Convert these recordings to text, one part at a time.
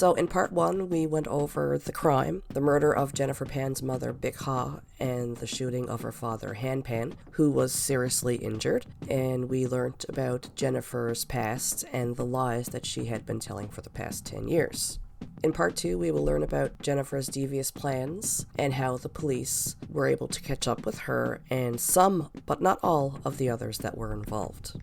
So in part 1, we went over the crime, the murder of Jennifer Pan's mother, Big Ha, and the shooting of her father, Han Pan, who was seriously injured. And we learned about Jennifer's past and the lies that she had been telling for the past 10 years. In part 2, we will learn about Jennifer's devious plans and how the police were able to catch up with her and some, but not all, of the others that were involved.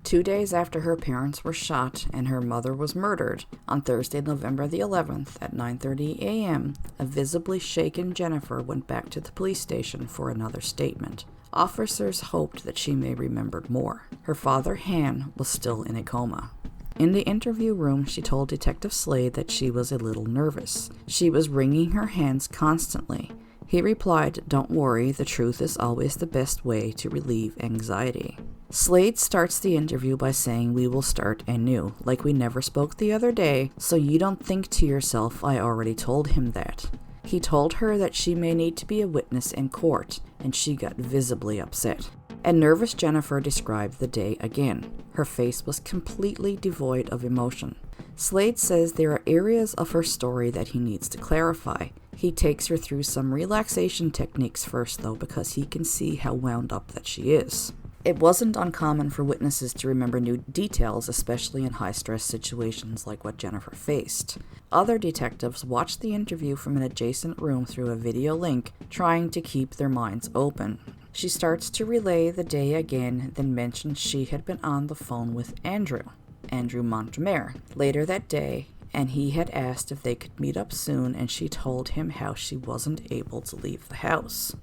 2 days after her parents were shot and her mother was murdered, on Thursday, November the 11th at 9:30 a.m., a visibly shaken Jennifer went back to the police station for another statement. Officers hoped that she may remember more. Her father, Han, was still in a coma. In the interview room, she told Detective Slade that she was a little nervous. She was wringing her hands constantly. He replied, "Don't worry, the truth is always the best way to relieve anxiety." Slade starts the interview by saying, "We will start anew, like we never spoke the other day, so you don't think to yourself I already told him that." He told her that she may need to be a witness in court, and she got visibly upset. A nervous Jennifer described the day again. Her face was completely devoid of emotion. Slade says there are areas of her story that he needs to clarify. He takes her through some relaxation techniques first, though, because he can see how wound up that she is. It wasn't uncommon for witnesses to remember new details, especially in high-stress situations like what Jennifer faced. Other detectives watched the interview from an adjacent room through a video link, trying to keep their minds open. She starts to relay the day again, then mentions she had been on the phone with Andrew Montgomery, later that day, and he had asked if they could meet up soon, and she told him how she wasn't able to leave the house.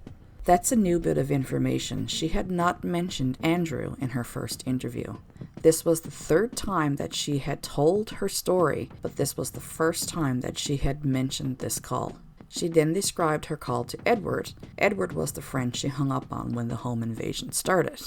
That's a new bit of information. She had not mentioned Andrew in her first interview. This was the third time that she had told her story, but this was the first time that she had mentioned this call. She then described her call to Edward. Edward was the friend she hung up on when the home invasion started.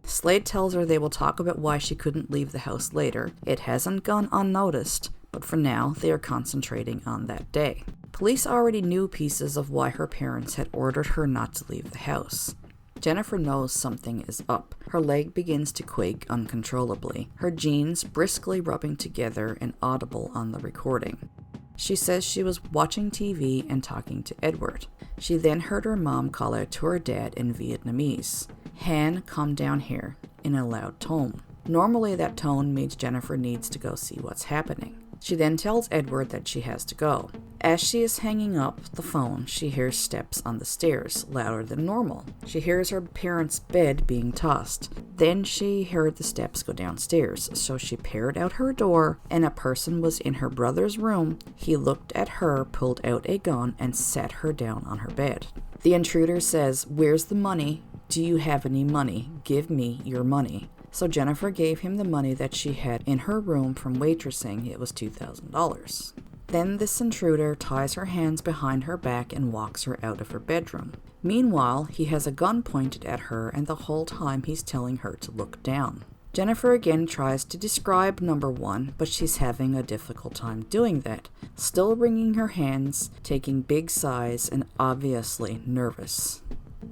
Slade tells her they will talk about why she couldn't leave the house later. It hasn't gone unnoticed, but for now they are concentrating on that day. Police already knew pieces of why her parents had ordered her not to leave the house. Jennifer knows something is up. Her leg begins to quake uncontrollably, her jeans briskly rubbing together and audible on the recording. She says she was watching TV and talking to Edward. She then heard her mom call out to her dad in Vietnamese, "Han, come down here," in a loud tone. Normally that tone means Jennifer needs to go see what's happening. She then tells Edward that she has to go. As she is hanging up the phone, she hears steps on the stairs, louder than normal. She hears her parents' bed being tossed. Then she heard the steps go downstairs, so she peered out her door, and a person was in her brother's room. He looked at her, pulled out a gun, and sat her down on her bed. The intruder says, "Where's the money? Do you have any money? Give me your money." So Jennifer gave him the money that she had in her room from waitressing. It was $2,000. Then this intruder ties her hands behind her back and walks her out of her bedroom. Meanwhile, he has a gun pointed at her, and the whole time he's telling her to look down. Jennifer again tries to describe number one, but she's having a difficult time doing that, still wringing her hands, taking big sighs, and obviously nervous.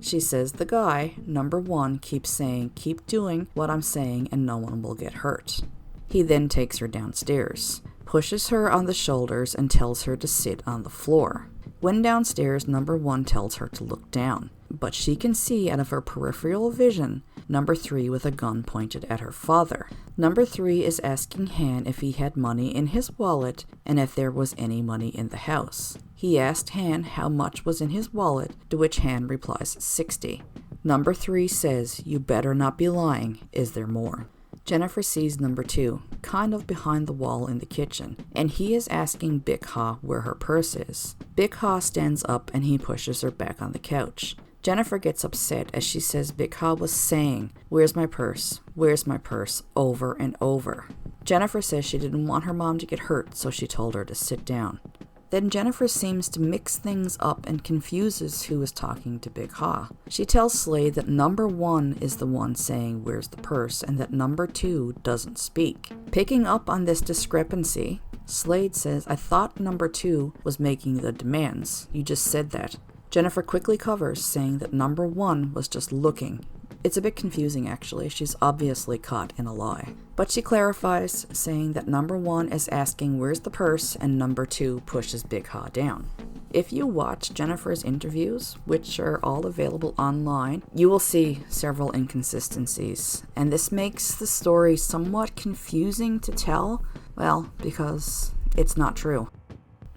She says the guy, number one, keeps saying, "Keep doing what I'm saying and no one will get hurt." He then takes her downstairs, pushes her on the shoulders, and tells her to sit on the floor. When downstairs, number one tells her to look down, but she can see out of her peripheral vision number three with a gun pointed at her father. Number three is asking Han if he had money in his wallet and if there was any money in the house. He asked Han how much was in his wallet, to which Han replies 60. Number three says, "You better not be lying. Is there more?" Jennifer sees number two, kind of behind the wall in the kitchen, and he is asking Big Ha where her purse is. Big Ha stands up and he pushes her back on the couch. Jennifer gets upset as she says Big Ha was saying, "Where's my purse? Where's my purse?" over and over. Jennifer says she didn't want her mom to get hurt, so she told her to sit down. Then Jennifer seems to mix things up and confuses who is talking to Big Ha. She tells Slade that number one is the one saying "Where's the purse?" and that number two doesn't speak. Picking up on this discrepancy, Slade says, "I thought number two was making the demands. You just said that." Jennifer quickly covers, saying that number one was just looking It's a bit confusing actually, she's obviously caught in a lie. But she clarifies, saying that number 1 is asking where's the purse and number 2 pushes Big Ha down. If you watch Jennifer's interviews, which are all available online, you will see several inconsistencies, and this makes the story somewhat confusing to tell, well, because it's not true.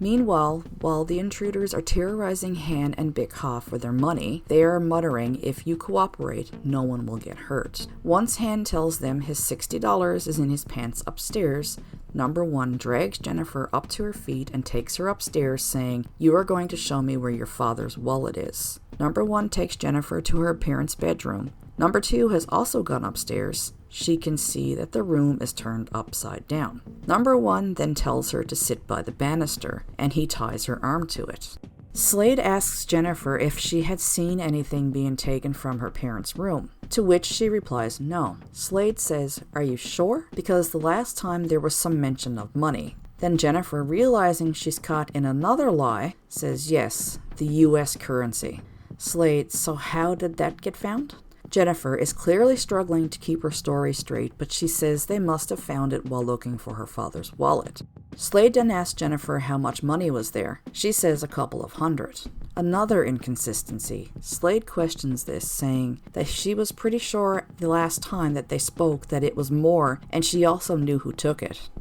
Meanwhile, while the intruders are terrorizing Han and Big Ha for their money, they are muttering, if you cooperate, no one will get hurt. Once Han tells them his $60 is in his pants upstairs, number 1 drags Jennifer up to her feet and takes her upstairs, saying, you are going to show me where your father's wallet is. Number 1 takes Jennifer to her parents' bedroom. Number 2 has also gone upstairs. She can see that the room is turned upside down. Number 1 then tells her to sit by the banister, and he ties her arm to it. Slade asks Jennifer if she had seen anything being taken from her parents' room, to which she replies no. Slade says, are you sure? Because the last time there was some mention of money. Then Jennifer, realizing she's caught in another lie, says yes, the US currency. Slade, so how did that get found? Jennifer is clearly struggling to keep her story straight, but she says they must have found it while looking for her father's wallet. Slade then asks Jennifer how much money was there. She says a couple of hundred. Another inconsistency. Slade questions this, saying that she was pretty sure the last time that they spoke that it was more, and she also knew who took it.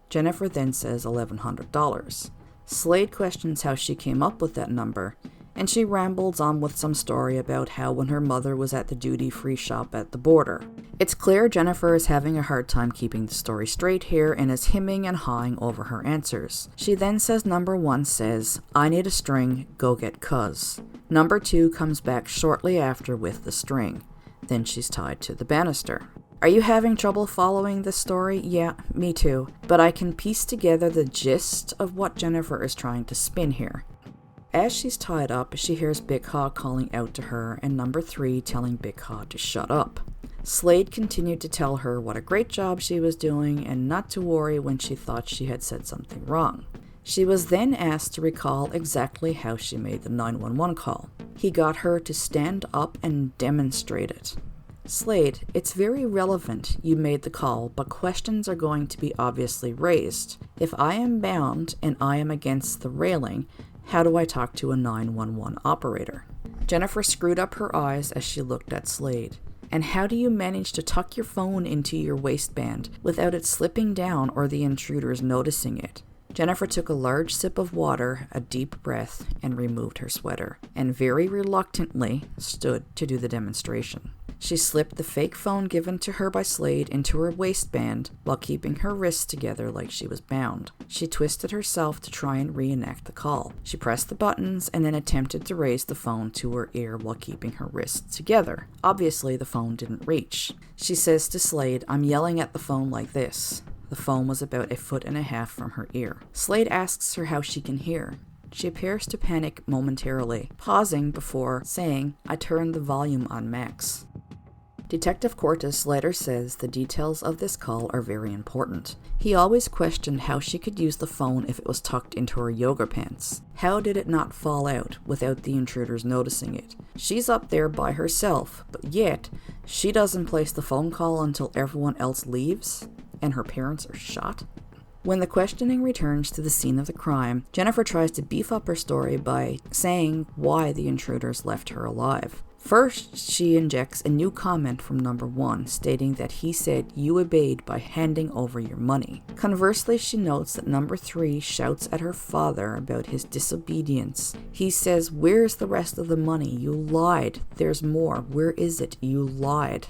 Jennifer then says $1,100. Slade questions how she came up with that number, and she rambles on with some story about how when her mother was at the duty-free shop at the border. It's clear Jennifer is having a hard time keeping the story straight here and is hemming and hawing over her answers. She then says number 1 says, I need a string, go get cuz. Number 2 comes back shortly after with the string. Then she's tied to the banister. Are you having trouble following this story? Yeah, me too. But I can piece together the gist of what Jennifer is trying to spin here. As she's tied up, she hears Big Ha calling out to her and number 3 telling Big Ha to shut up. Slade continued to tell her what a great job she was doing and not to worry when she thought she had said something wrong. She was then asked to recall exactly how she made the 911 call. He got her to stand up and demonstrate it. Slade, it's very relevant you made the call, but questions are going to be obviously raised. If I am bound and I am against the railing, how do I talk to a 911 operator? Jennifer screwed up her eyes as she looked at Slade. And how do you manage to tuck your phone into your waistband without it slipping down or the intruders noticing it? Jennifer took a large sip of water, a deep breath, and removed her sweater, and very reluctantly stood to do the demonstration. She slipped the fake phone given to her by Slade into her waistband while keeping her wrists together like she was bound. She twisted herself to try and reenact the call. She pressed the buttons and then attempted to raise the phone to her ear while keeping her wrists together. Obviously, the phone didn't reach. She says to Slade, I'm yelling at the phone like this. The phone was about 1.5 feet from her ear. Slade asks her how she can hear. She appears to panic momentarily, pausing before saying, I turned the volume on max. Detective Cortes later says the details of this call are very important. He always questioned how she could use the phone if it was tucked into her yoga pants. How did it not fall out without the intruders noticing it? She's up there by herself, but yet she doesn't place the phone call until everyone else leaves and her parents are shot. When the questioning returns to the scene of the crime, Jennifer tries to beef up her story by saying why the intruders left her alive. First, she injects a new comment from number 1, stating that he said you obeyed by handing over your money. Conversely, she notes that number 3 shouts at her father about his disobedience. He says, where's the rest of the money? You lied. There's more. Where is it? You lied.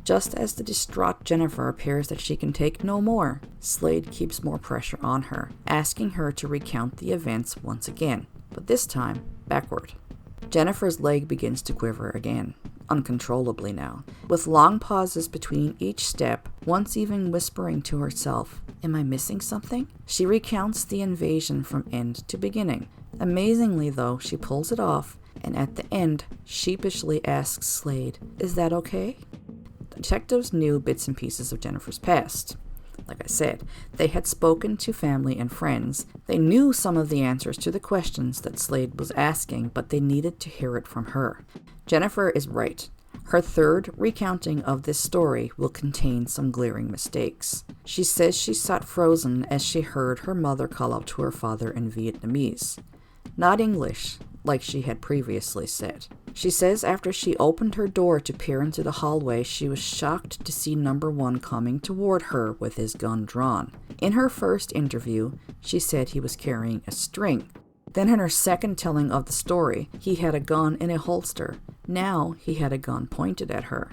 Just as the distraught Jennifer appears that she can take no more, Slade keeps more pressure on her, asking her to recount the events once again, but this time backward. Jennifer's leg begins to quiver again, uncontrollably now, with long pauses between each step, once even whispering to herself, am I missing something? She recounts the invasion from end to beginning. Amazingly though, she pulls it off, and at the end, sheepishly asks Slade, is that okay? The detectives knew bits and pieces of Jennifer's past. Like I said, they had spoken to family and friends. They knew some of the answers to the questions that Slade was asking, but they needed to hear it from her. Jennifer is right. Her third recounting of this story will contain some glaring mistakes. She says she sat frozen as she heard her mother call out to her father in Vietnamese, not English, like she had previously said. She says after she opened her door to peer into the hallway, she was shocked to see number 1 coming toward her with his gun drawn. In her first interview, she said he was carrying a string. Then in her second telling of the story, he had a gun in a holster. Now he had a gun pointed at her.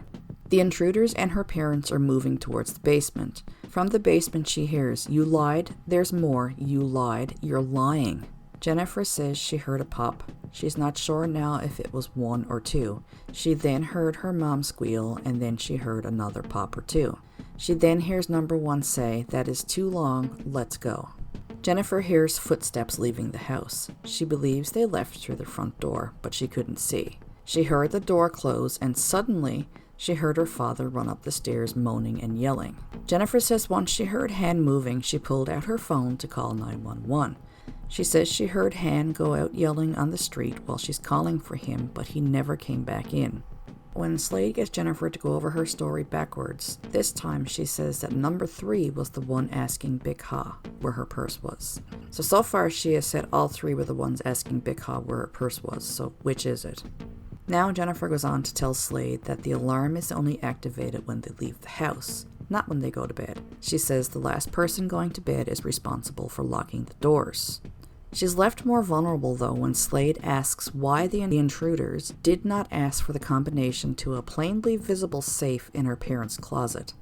The intruders and her parents are moving towards the basement. From the basement she hears, "You lied, there's more, you lied, you're lying." Jennifer says she heard a pop. She's not sure now if it was 1 or 2. She then heard her mom squeal, and then she heard another pop or 2. She then hears number 1 say, "That is too long, let's go." Jennifer hears footsteps leaving the house. She believes they left through the front door, but she couldn't see. She heard the door close, and suddenly she heard her father run up the stairs moaning and yelling. Jennifer says once she heard Han moving, she pulled out her phone to call 911. She says she heard Han go out yelling on the street while she's calling for him, but he never came back in. When Slade gets Jennifer to go over her story backwards, this time she says that number 3 was the one asking Big Ha where her purse was. So far she has said all 3 were the ones asking Big Ha where her purse was, so which is it? Now Jennifer goes on to tell Slade that the alarm is only activated when they leave the house, not when they go to bed. She says the last person going to bed is responsible for locking the doors. She's left more vulnerable, though, when Slade asks why the intruders did not ask for the combination to a plainly visible safe in her parents' closet.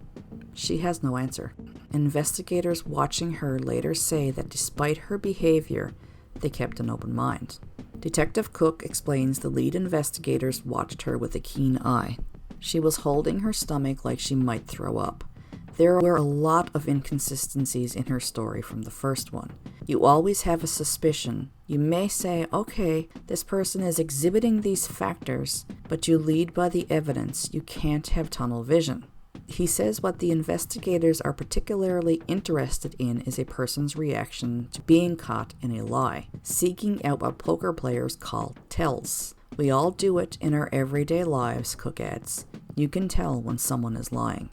She has no answer. Investigators watching her later say that despite her behavior, they kept an open mind. Detective Cook explains the lead investigators watched her with a keen eye. She was holding her stomach like she might throw up. There were a lot of inconsistencies in her story from the first one. You always have a suspicion. You may say, okay, this person is exhibiting these factors, but you lead by the evidence. You can't have tunnel vision. He says what the investigators are particularly interested in is a person's reaction to being caught in a lie, seeking out what poker players call tells. We all do it in our everyday lives, Cook adds. You can tell when someone is lying.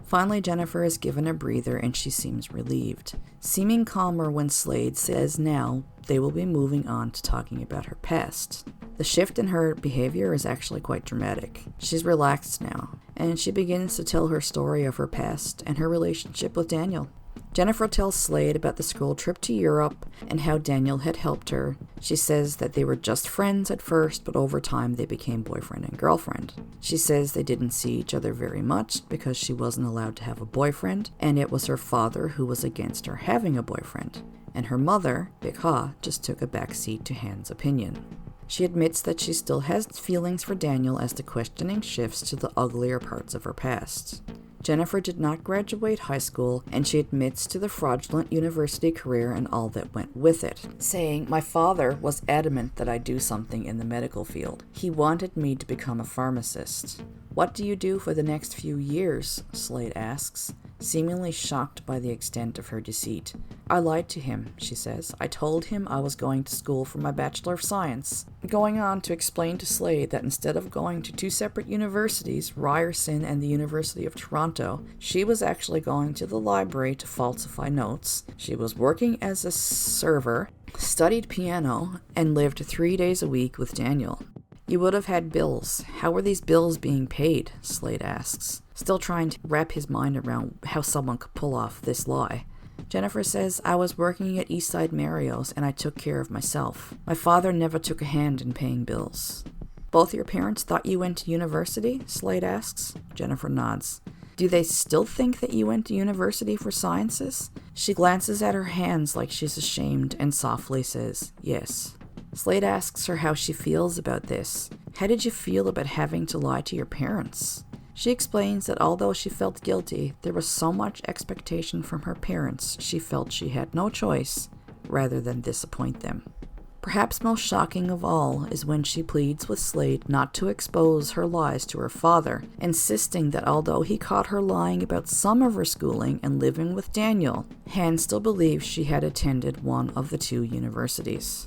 Finally, Jennifer is given a breather and she seems relieved, seeming calmer when Slade says now they will be moving on to talking about her past. The shift in her behavior is actually quite dramatic. She's relaxed now, and she begins to tell her story of her past and her relationship with Daniel. Jennifer tells Slade about the school trip to Europe and how Daniel had helped her. She says that they were just friends at first, but over time they became boyfriend and girlfriend. She says they didn't see each other very much because she wasn't allowed to have a boyfriend, and it was her father who was against her having a boyfriend. And her mother, Big Ha, just took a back seat to Han's opinion. She admits that she still has feelings for Daniel as the questioning shifts to the uglier parts of her past. Jennifer did not graduate high school, and she admits to the fraudulent university career and all that went with it, saying, "My father was adamant that I do something in the medical field. He wanted me to become a pharmacist." "What do you do for the next few years?" Slade asks, seemingly shocked by the extent of her deceit. "I lied to him," she says. "I told him I was going to school for my Bachelor of Science," going on to explain to Slade that instead of going to 2 separate universities, Ryerson and the University of Toronto, she was actually going to the library to falsify notes. She was working as a server, studied piano, and lived 3 days a week with Daniel. "You would have had bills. How were these bills being paid?" Slade asks, still trying to wrap his mind around how someone could pull off this lie. Jennifer says, "I was working at Eastside Mario's and I took care of myself. My father never took a hand in paying bills." "Both your parents thought you went to university?" Slade asks. Jennifer nods. "Do they still think that you went to university for sciences?" She glances at her hands like she's ashamed and softly says, "Yes." Slade asks her how she feels about this. "How did you feel about having to lie to your parents?" She explains that although she felt guilty, there was so much expectation from her parents she felt she had no choice rather than disappoint them. Perhaps most shocking of all is when she pleads with Slade not to expose her lies to her father, insisting that although he caught her lying about some of her schooling and living with Daniel, Han still believes she had attended one of the 2 universities.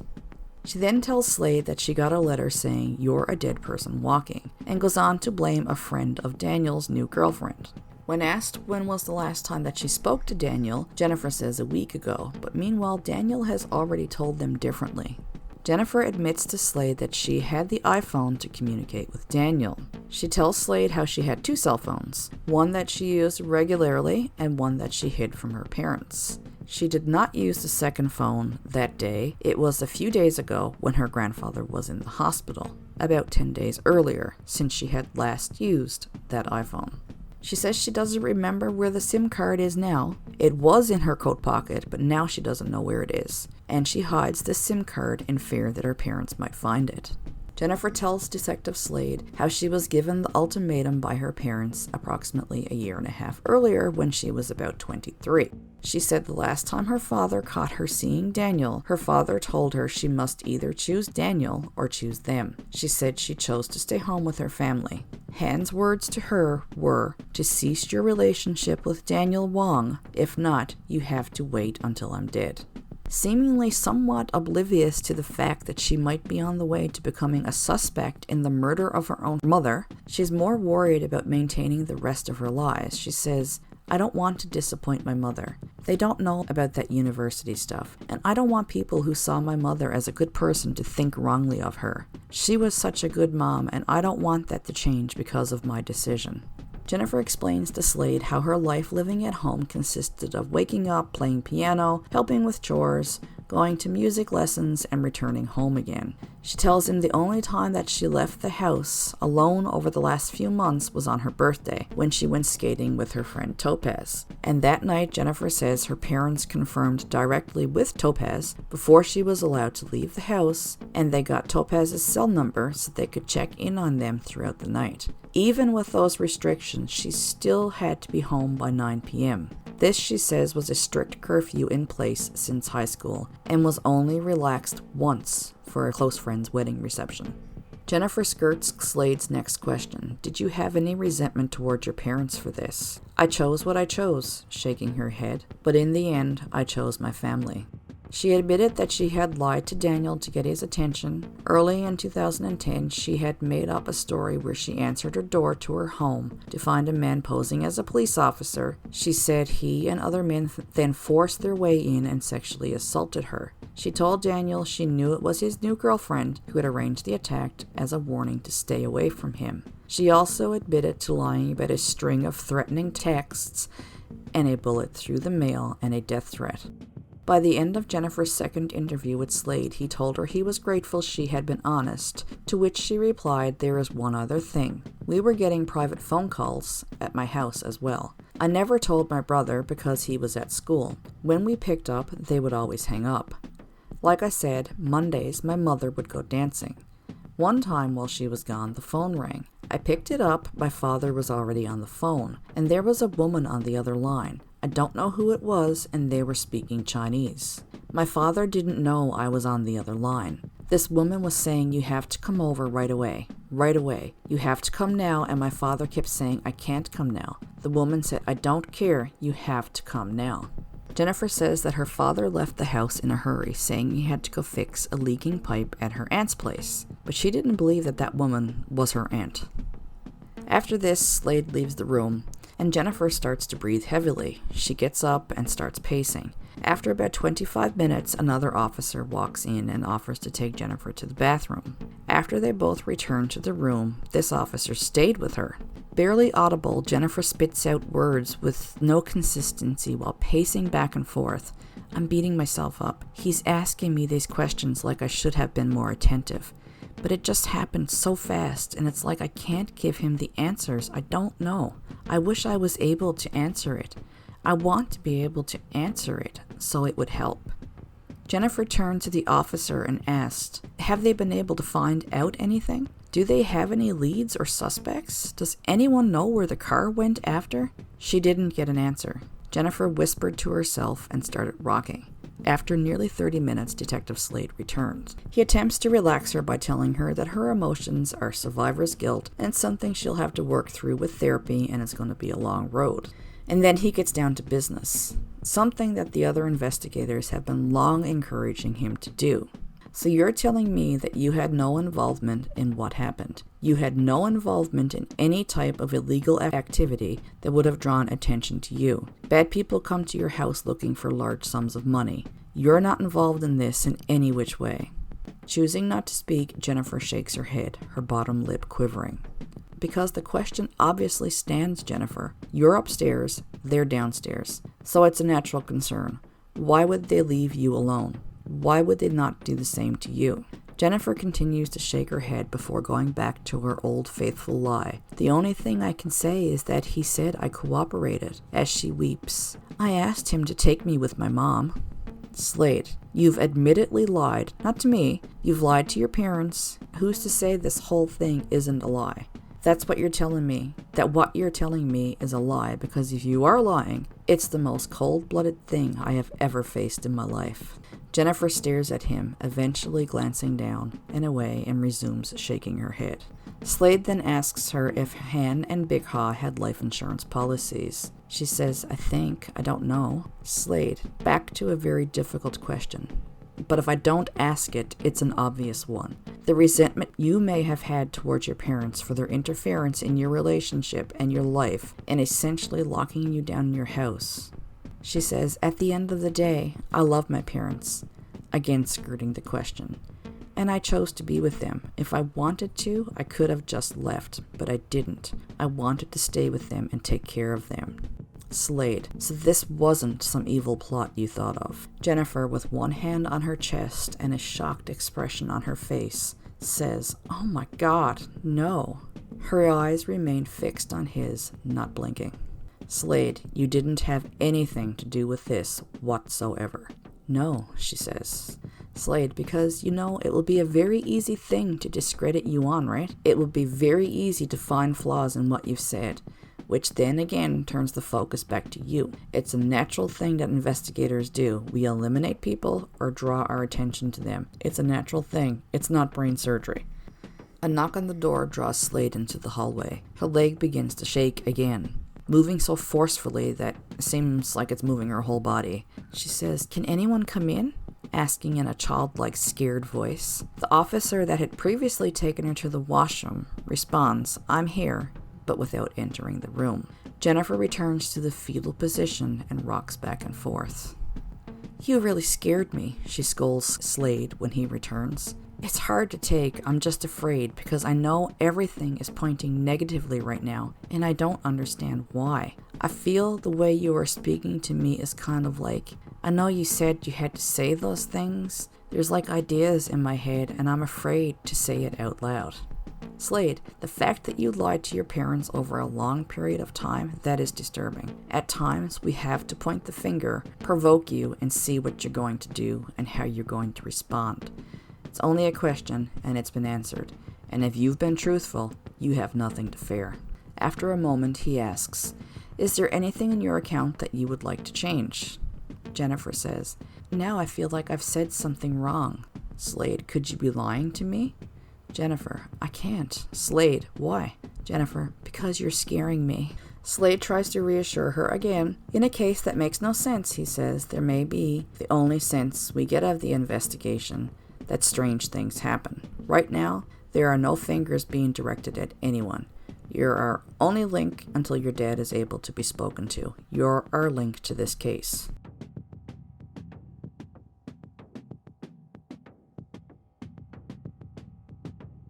She then tells Slade that she got a letter saying, "You're a dead person walking," and goes on to blame a friend of Daniel's new girlfriend. When asked when was the last time that she spoke to Daniel, Jennifer says a week ago, but meanwhile Daniel has already told them differently. Jennifer admits to Slade that she had the iPhone to communicate with Daniel. She tells Slade how she had 2 cell phones, one that she used regularly and one that she hid from her parents. She did not use the second phone that day. It was a few days ago when her grandfather was in the hospital, about 10 days earlier, since she had last used that iPhone. She says she doesn't remember where the SIM card is now. It was in her coat pocket, but now she doesn't know where it is, and she hides the SIM card in fear that her parents might find it. Jennifer tells Detective Slade how she was given the ultimatum by her parents approximately a year and a half earlier when she was about 23. She said the last time her father caught her seeing Daniel, her father told her she must either choose Daniel or choose them. She said she chose to stay home with her family. Han's words to her were to cease your relationship with Daniel Wong. If not, you have to wait until I'm dead. Seemingly somewhat oblivious to the fact that she might be on the way to becoming a suspect in the murder of her own mother, she's more worried about maintaining the rest of her lies. She says, "I don't want to disappoint my mother. They don't know about that university stuff, and I don't want people who saw my mother as a good person to think wrongly of her. She was such a good mom, and I don't want that to change because of my decision." Jennifer explains to Slade how her life living at home consisted of waking up, playing piano, helping with chores, going to music lessons, and returning home again. She tells him the only time that she left the house alone over the last few months was on her birthday, when she went skating with her friend Topaz. And that night, Jennifer says her parents confirmed directly with Topaz before she was allowed to leave the house, and they got Topaz's cell number so they could check in on them throughout the night. Even with those restrictions, she still had to be home by 9 p.m. This, she says, was a strict curfew in place since high school and was only relaxed once for a close friend's wedding reception. Jennifer skirts Slade's next question. "Did you have any resentment towards your parents for this?" "I chose what I chose," shaking her head, "but in the end, I chose my family." She admitted that she had lied to Daniel to get his attention. Early in 2010, she had made up a story where she answered her door to her home to find a man posing as a police officer. She said he and other men then forced their way in and sexually assaulted her. She told Daniel she knew it was his new girlfriend who had arranged the attack as a warning to stay away from him. She also admitted to lying about a string of threatening texts and a bullet through the mail and a death threat. By the end of Jennifer's second interview with Slade, he told her he was grateful she had been honest, to which she replied, "There is one other thing. We were getting private phone calls at my house as well. I never told my brother because he was at school. When we picked up, they would always hang up. Like I said, Mondays my mother would go dancing. One time while she was gone, the phone rang. I picked it up, my father was already on the phone, and there was a woman on the other line. I don't know who it was, and they were speaking Chinese. My father didn't know I was on the other line. This woman was saying, 'You have to come over right away. Right away. You have to come now,' and my father kept saying, 'I can't come now.' The woman said, 'I don't care. You have to come now.'" Jennifer says that her father left the house in a hurry, saying he had to go fix a leaking pipe at her aunt's place, but she didn't believe that that woman was her aunt. After this, Slade leaves the room, and Jennifer starts to breathe heavily. She gets up and starts pacing. After about 25 minutes, another officer walks in and offers to take Jennifer to the bathroom. After they both return to the room, this officer stayed with her. Barely audible, Jennifer spits out words with no consistency while pacing back and forth. "I'm beating myself up. He's asking me these questions like I should have been more attentive. But it just happened so fast, and it's like I can't give him the answers I don't know. I wish I was able to answer it. I want to be able to answer it, so it would help." Jennifer turned to the officer and asked, "Have they been able to find out anything? Do they have any leads or suspects? Does anyone know where the car went after?" She didn't get an answer. Jennifer whispered to herself and started rocking. After nearly 30 minutes, Detective Slade returns. He attempts to relax her by telling her that her emotions are survivor's guilt and something she'll have to work through with therapy, and it's going to be a long road. And then he gets down to business, something that the other investigators have been long encouraging him to do. So you're telling me that you had no involvement in what happened. You had no involvement in any type of illegal activity that would have drawn attention to you. Bad people come to your house looking for large sums of money. You're not involved in this in any which way. Choosing not to speak, Jennifer shakes her head, her bottom lip quivering. Because the question obviously stands, Jennifer. You're upstairs, they're downstairs. So it's a natural concern. Why would they leave you alone? Why would they not do the same to you? Jennifer continues to shake her head before going back to her old faithful lie. The only thing I can say is that he said I cooperated, as she weeps. I asked him to take me with my mom. Slade, you've admittedly lied. Not to me. You've lied to your parents. Who's to say this whole thing isn't a lie? That's what you're telling me. That what you're telling me is a lie, because if you are lying, it's the most cold-blooded thing I have ever faced in my life. Jennifer stares at him, eventually glancing down and away, and resumes shaking her head. Slade then asks her if Han and Big Ha had life insurance policies. She says, I don't know. Slade, back to a very difficult question. But if I don't ask it, it's an obvious one. The resentment you may have had towards your parents for their interference in your relationship and your life, and essentially locking you down in your house. She says, at the end of the day, I love my parents. Again skirting the question. And I chose to be with them. If I wanted to, I could have just left, but I didn't. I wanted to stay with them and take care of them. Slade, so this wasn't some evil plot you thought of. Jennifer, with one hand on her chest and a shocked expression on her face, says, oh my God, no. Her eyes remain fixed on his, not blinking. Slade, you didn't have anything to do with this whatsoever. No, she says. Slade, because, it will be a very easy thing to discredit you on, right? It will be very easy to find flaws in what you've said, which then again turns the focus back to you. It's a natural thing that investigators do. We eliminate people or draw our attention to them. It's a natural thing. It's not brain surgery. A knock on the door draws Slade into the hallway. Her leg begins to shake again, moving so forcefully that it seems like it's moving her whole body. She says, can anyone come in? Asking in a childlike, scared voice. The officer that had previously taken her to the washroom responds, I'm here, but without entering the room. Jennifer returns to the fetal position and rocks back and forth. You really scared me, she scolds Slade when he returns. It's hard to take, I'm just afraid, because I know everything is pointing negatively right now, and I don't understand why. I feel the way you are speaking to me is kind of like, I know you said you had to say those things. There's like ideas in my head, and I'm afraid to say it out loud. Slade, the fact that you lied to your parents over a long period of time, that is disturbing. At times, we have to point the finger, provoke you, and see what you're going to do and how you're going to respond. It's only a question, and it's been answered. And if you've been truthful, you have nothing to fear. After a moment, he asks, is there anything in your account that you would like to change? Jennifer says, now I feel like I've said something wrong. Slade, could you be lying to me? Jennifer, I can't. Slade, why? Jennifer, because you're scaring me. Slade tries to reassure her again. In a case that makes no sense, he says, there may be the only sense we get of the investigation that strange things happen. Right now, there are no fingers being directed at anyone. You're our only link until your dad is able to be spoken to. You're our link to this case.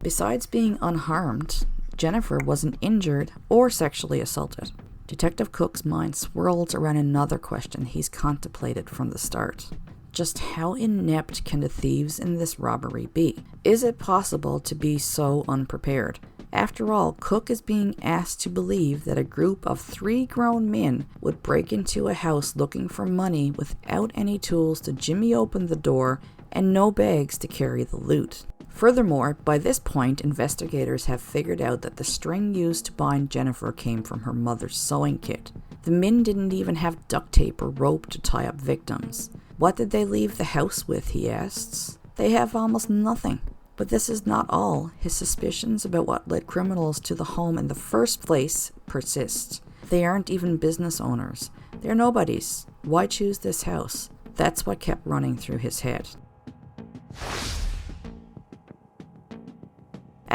Besides being unharmed, Jennifer wasn't injured or sexually assaulted. Detective Cook's mind swirls around another question he's contemplated from the start. Just how inept can the thieves in this robbery be? Is it possible to be so unprepared? After all, Cook is being asked to believe that a group of 3 grown men would break into a house looking for money without any tools to jimmy open the door and no bags to carry the loot. Furthermore, by this point, investigators have figured out that the string used to bind Jennifer came from her mother's sewing kit. The men didn't even have duct tape or rope to tie up victims. What did they leave the house with, he asks. They have almost nothing. But this is not all. His suspicions about what led criminals to the home in the first place persist. They aren't even business owners. They're nobodies. Why choose this house? That's what kept running through his head.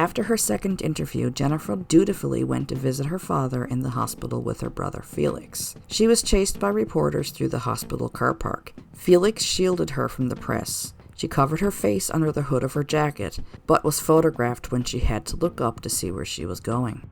After her second interview, Jennifer dutifully went to visit her father in the hospital with her brother Felix. She was chased by reporters through the hospital car park. Felix shielded her from the press. She covered her face under the hood of her jacket, but was photographed when she had to look up to see where she was going.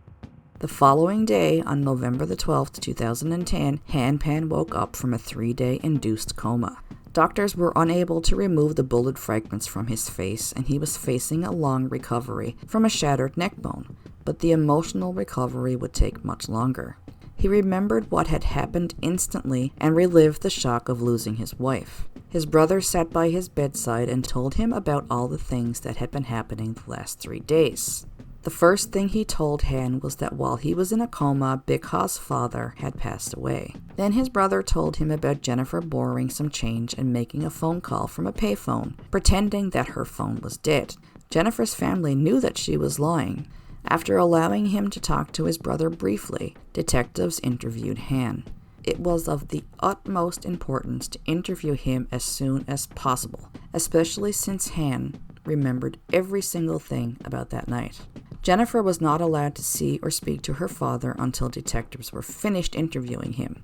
The following day, on November the 12th, 2010, Han woke up from a 3-day induced coma. Doctors were unable to remove the bullet fragments from his face, and he was facing a long recovery from a shattered neck bone, but the emotional recovery would take much longer. He remembered what had happened instantly and relived the shock of losing his wife. His brother sat by his bedside and told him about all the things that had been happening the last 3 days. The first thing he told Han was that while he was in a coma, Big Ha's father had passed away. Then his brother told him about Jennifer borrowing some change and making a phone call from a payphone, pretending that her phone was dead. Jennifer's family knew that she was lying. After allowing him to talk to his brother briefly, detectives interviewed Han. It was of the utmost importance to interview him as soon as possible, especially since Han remembered every single thing about that night. Jennifer was not allowed to see or speak to her father until detectives were finished interviewing him.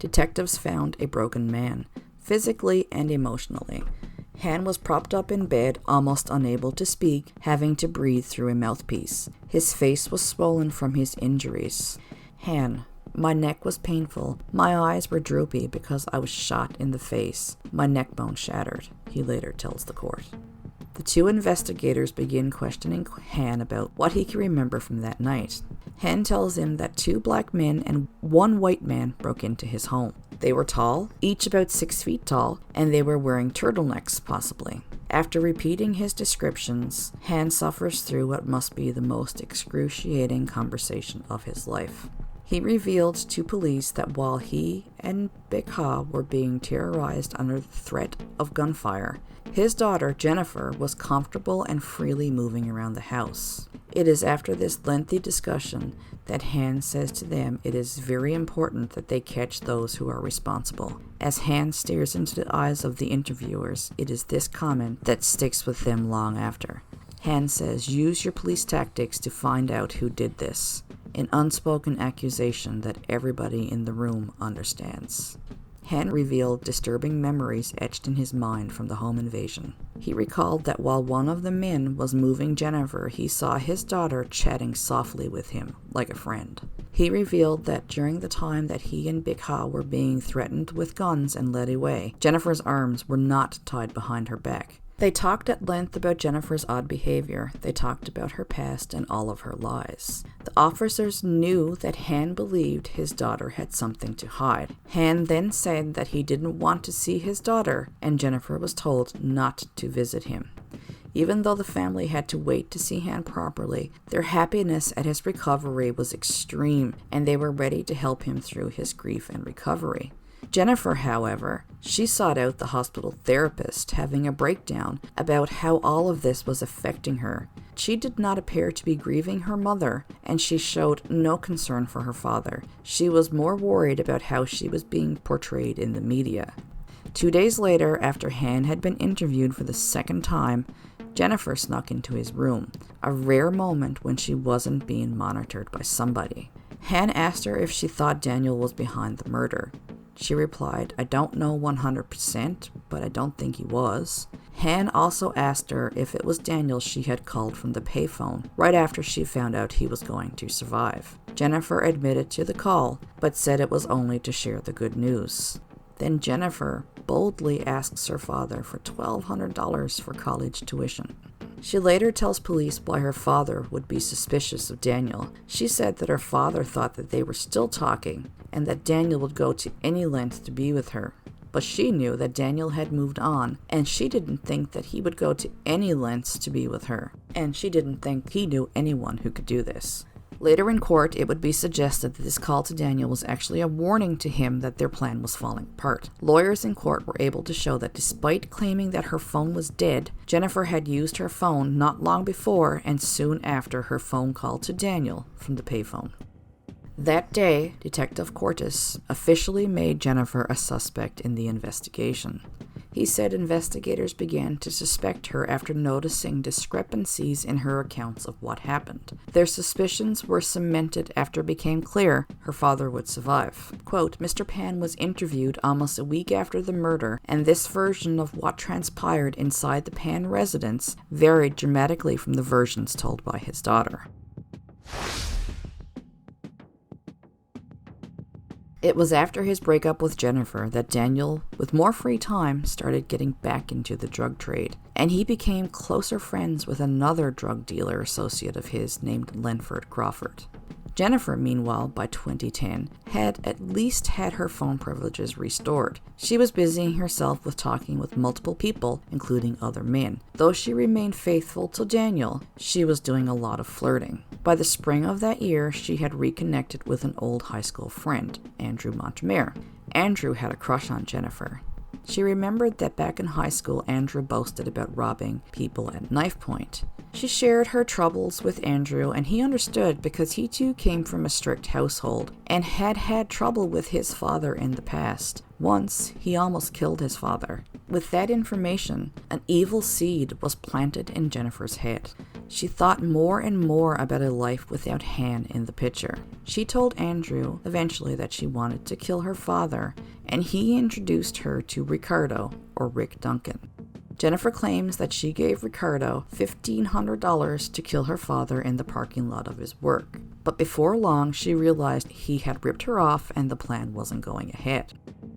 Detectives found a broken man, physically and emotionally. Han was propped up in bed, almost unable to speak, having to breathe through a mouthpiece. His face was swollen from his injuries. Han: my neck was painful. My eyes were droopy because I was shot in the face. My neck bone shattered, he later tells the court. The two investigators begin questioning Han about what he can remember from that night. Han tells him that 2 black men and 1 white man broke into his home. They were tall, each about 6 feet tall, and they were wearing turtlenecks, possibly. After repeating his descriptions, Han suffers through what must be the most excruciating conversation of his life. He revealed to police that while he and Big Ha were being terrorized under the threat of gunfire, his daughter, Jennifer, was comfortable and freely moving around the house. It is after this lengthy discussion that Han says to them it is very important that they catch those who are responsible. As Han stares into the eyes of the interviewers, it is this comment that sticks with them long after. Han says, "Use your police tactics to find out who did this." An unspoken accusation that everybody in the room understands. Han revealed disturbing memories etched in his mind from the home invasion. He recalled that while one of the men was moving Jennifer, he saw his daughter chatting softly with him, like a friend. He revealed that during the time that he and Big Ha were being threatened with guns and led away, Jennifer's arms were not tied behind her back. They talked at length about Jennifer's odd behavior. They talked about her past and all of her lies. The officers knew that Han believed his daughter had something to hide. Han then said that he didn't want to see his daughter, and Jennifer was told not to visit him. Even though the family had to wait to see Han properly, their happiness at his recovery was extreme, and they were ready to help him through his grief and recovery. Jennifer, however, she sought out the hospital therapist, having a breakdown about how all of this was affecting her. She did not appear to be grieving her mother, and she showed no concern for her father. She was more worried about how she was being portrayed in the media. 2 days later, after Han had been interviewed for the second time, Jennifer snuck into his room, a rare moment when she wasn't being monitored by somebody. Han asked her if she thought Daniel was behind the murder. She replied, "I don't know 100%, but I don't think he was." Han also asked her if it was Daniel she had called from the payphone right after she found out he was going to survive. Jennifer admitted to the call, but said it was only to share the good news. Then Jennifer boldly asks her father for $1,200 for college tuition. She later tells police why her father would be suspicious of Daniel. She said that her father thought that they were still talking and that Daniel would go to any length to be with her. But she knew that Daniel had moved on, and she didn't think that he would go to any lengths to be with her. And she didn't think he knew anyone who could do this. Later in court, it would be suggested that this call to Daniel was actually a warning to him that their plan was falling apart. Lawyers in court were able to show that despite claiming that her phone was dead, Jennifer had used her phone not long before and soon after her phone call to Daniel from the payphone. That day, Detective Cortis officially made Jennifer a suspect in the investigation. He said investigators began to suspect her after noticing discrepancies in her accounts of what happened. Their suspicions were cemented after it became clear her father would survive. Quote, Mr. Pan was interviewed almost a week after the murder, and this version of what transpired inside the Pan residence varied dramatically from the versions told by his daughter. It was after his breakup with Jennifer that Daniel, with more free time, started getting back into the drug trade, and he became closer friends with another drug dealer associate of his named Lenford Crawford. Jennifer, meanwhile, by 2010, had at least had her phone privileges restored. She was busying herself with talking with multiple people, including other men. Though she remained faithful to Daniel, she was doing a lot of flirting. By the spring of that year, she had reconnected with an old high school friend, Andrew Montemayor. Andrew had a crush on Jennifer. She remembered that back in high school, Andrew boasted about robbing people at knife point. She shared her troubles with Andrew, and he understood because he too came from a strict household and had had trouble with his father in the past. Once, he almost killed his father. With that information, an evil seed was planted in Jennifer's head. She thought more and more about a life without Han in the picture. She told Andrew eventually that she wanted to kill her father, and he introduced her to Ricardo, or Rick Duncan. Jennifer claims that she gave Ricardo $1,500 to kill her father in the parking lot of his work. But before long, she realized he had ripped her off and the plan wasn't going ahead.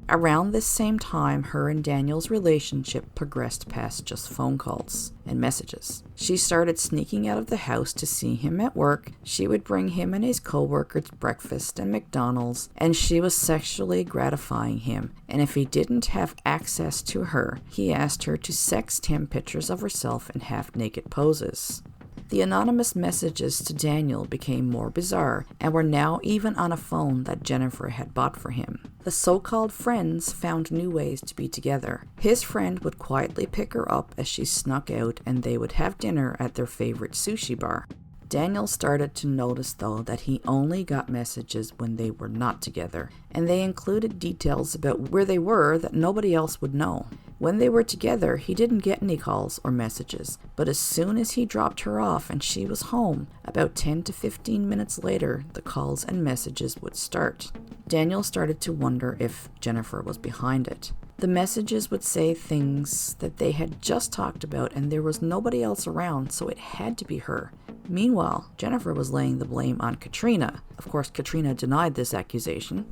Around this same time, her and Daniel's relationship progressed past just phone calls and messages. She started sneaking out of the house to see him at work. She would bring him and his co-workers breakfast and McDonald's, and she was sexually gratifying him. And if he didn't have access to her, he asked her to sext him pictures of herself in half-naked poses. The anonymous messages to Daniel became more bizarre and were now even on a phone that Jennifer had bought for him. The so-called friends found new ways to be together. His friend would quietly pick her up as she snuck out, and they would have dinner at their favorite sushi bar. Daniel started to notice, though, that he only got messages when they were not together, and they included details about where they were that nobody else would know. When they were together, he didn't get any calls or messages, but as soon as he dropped her off and she was home, about 10 to 15 minutes later, the calls and messages would start. Daniel started to wonder if Jennifer was behind it. The messages would say things that they had just talked about, and there was nobody else around, so it had to be her. Meanwhile, Jennifer was laying the blame on Katrina. Of course, Katrina denied this accusation.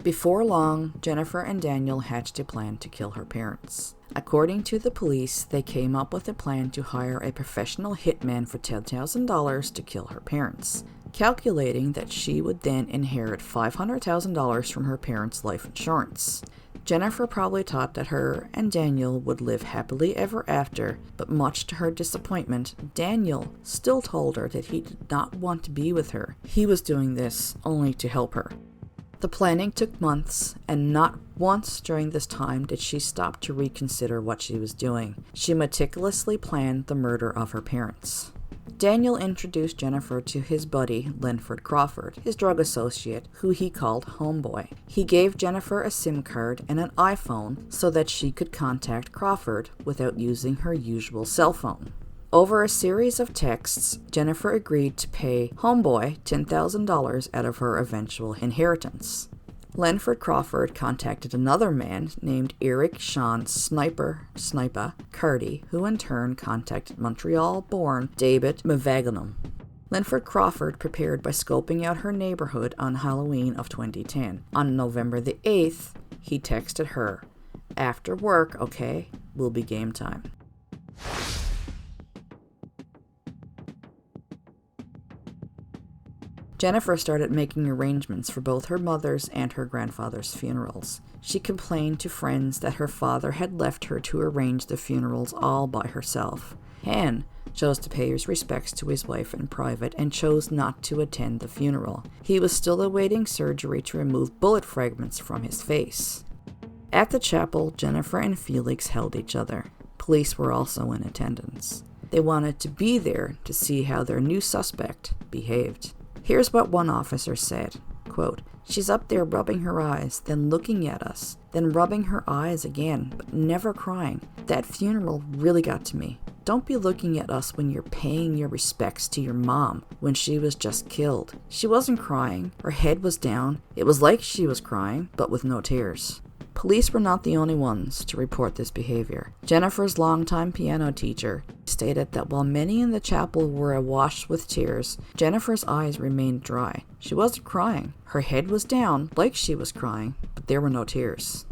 Before long, Jennifer and Daniel hatched a plan to kill her parents. According to the police, they came up with a plan to hire a professional hitman for $10,000 to kill her parents, calculating that she would then inherit $500,000 from her parents' life insurance. Jennifer probably thought that her and Daniel would live happily ever after, but much to her disappointment, Daniel still told her that he did not want to be with her. He was doing this only to help her. The planning took months, and not once during this time did she stop to reconsider what she was doing. She meticulously planned the murder of her parents. Daniel introduced Jennifer to his buddy, Lenford Crawford, his drug associate, who he called Homeboy. He gave Jennifer a SIM card and an iPhone so that she could contact Crawford without using her usual cell phone. Over a series of texts, Jennifer agreed to pay Homeboy $10,000 out of her eventual inheritance. Lenford Crawford contacted another man named Eric Sean Sniper Carty, who in turn contacted Montreal-born David Mavaganum. Lenford Crawford prepared by scoping out her neighborhood on Halloween of 2010. On November the 8th, he texted her, "After work, okay? Will be game time." Jennifer started making arrangements for both her mother's and her grandfather's funerals. She complained to friends that her father had left her to arrange the funerals all by herself. Han chose to pay his respects to his wife in private and chose not to attend the funeral. He was still awaiting surgery to remove bullet fragments from his face. At the chapel, Jennifer and Felix held each other. Police were also in attendance. They wanted to be there to see how their new suspect behaved. Here's what one officer said, Quote, "She's up there rubbing her eyes, then looking at us, then rubbing her eyes again, but never crying. That funeral really got to me. Don't be looking at us when you're paying your respects to your mom when she was just killed. She wasn't crying. Her head was down. It was like she was crying, but with no tears." Police were not the only ones to report this behavior. Jennifer's longtime piano teacher stated that while many in the chapel were awash with tears, Jennifer's eyes remained dry. She wasn't crying. Her head was down, like she was crying, but there were no tears.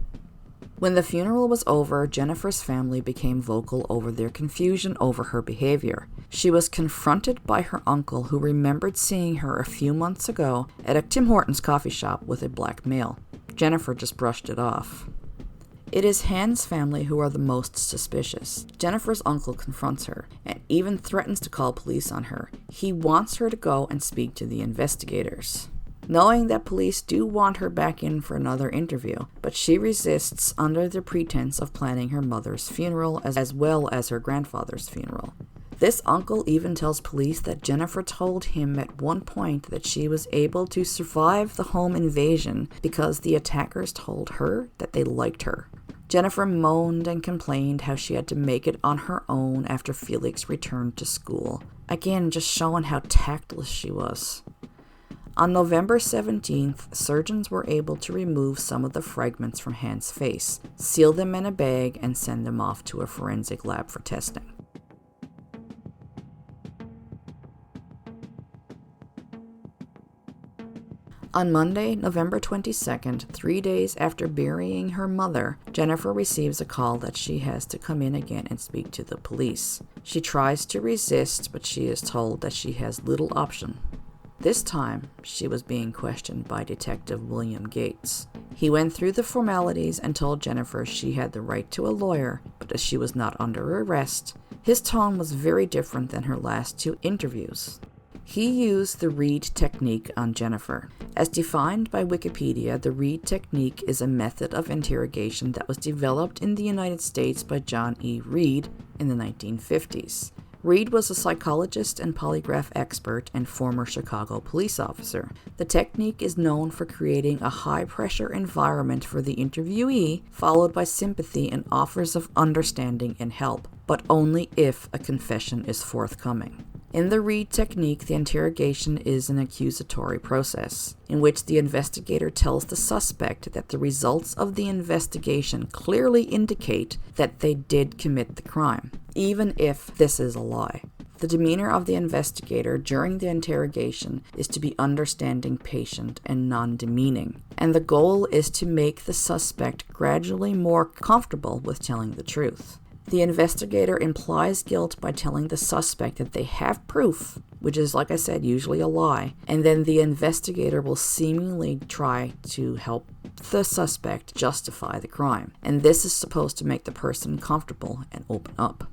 When the funeral was over, Jennifer's family became vocal over their confusion over her behavior. She was confronted by her uncle, who remembered seeing her a few months ago at a Tim Hortons coffee shop with a black male. Jennifer just brushed it off. It is Han's family who are the most suspicious. Jennifer's uncle confronts her and even threatens to call police on her. He wants her to go and speak to the investigators, knowing that police do want her back in for another interview, but she resists under the pretense of planning her mother's funeral as well as her grandfather's funeral. This uncle even tells police that Jennifer told him at one point that she was able to survive the home invasion because the attackers told her that they liked her. Jennifer moaned and complained how she had to make it on her own after Felix returned to school. Again, just showing how tactless she was. On November 17th, surgeons were able to remove some of the fragments from Han's face, seal them in a bag, and send them off to a forensic lab for testing. On Monday, November 22nd, 3 days after burying her mother, Jennifer receives a call that she has to come in again and speak to the police. She tries to resist, but she is told that she has little option. This time, she was being questioned by Detective William Gates. He went through the formalities and told Jennifer she had the right to a lawyer, but as she was not under arrest. His tone was very different than her last two interviews. He used the Reed technique on Jennifer. As defined by Wikipedia, the Reed technique is a method of interrogation that was developed in the United States by John E. Reed in the 1950s. Reed was a psychologist and polygraph expert and former Chicago police officer. The technique is known for creating a high-pressure environment for the interviewee, followed by sympathy and offers of understanding and help, but only if a confession is forthcoming. In the Reed technique, the interrogation is an accusatory process, in which the investigator tells the suspect that the results of the investigation clearly indicate that they did commit the crime, even if this is a lie. The demeanor of the investigator during the interrogation is to be understanding, patient, and non-demeaning, and the goal is to make the suspect gradually more comfortable with telling the truth. The investigator implies guilt by telling the suspect that they have proof, which is, like I said, usually a lie, and then the investigator will seemingly try to help the suspect justify the crime, and this is supposed to make the person comfortable and open up.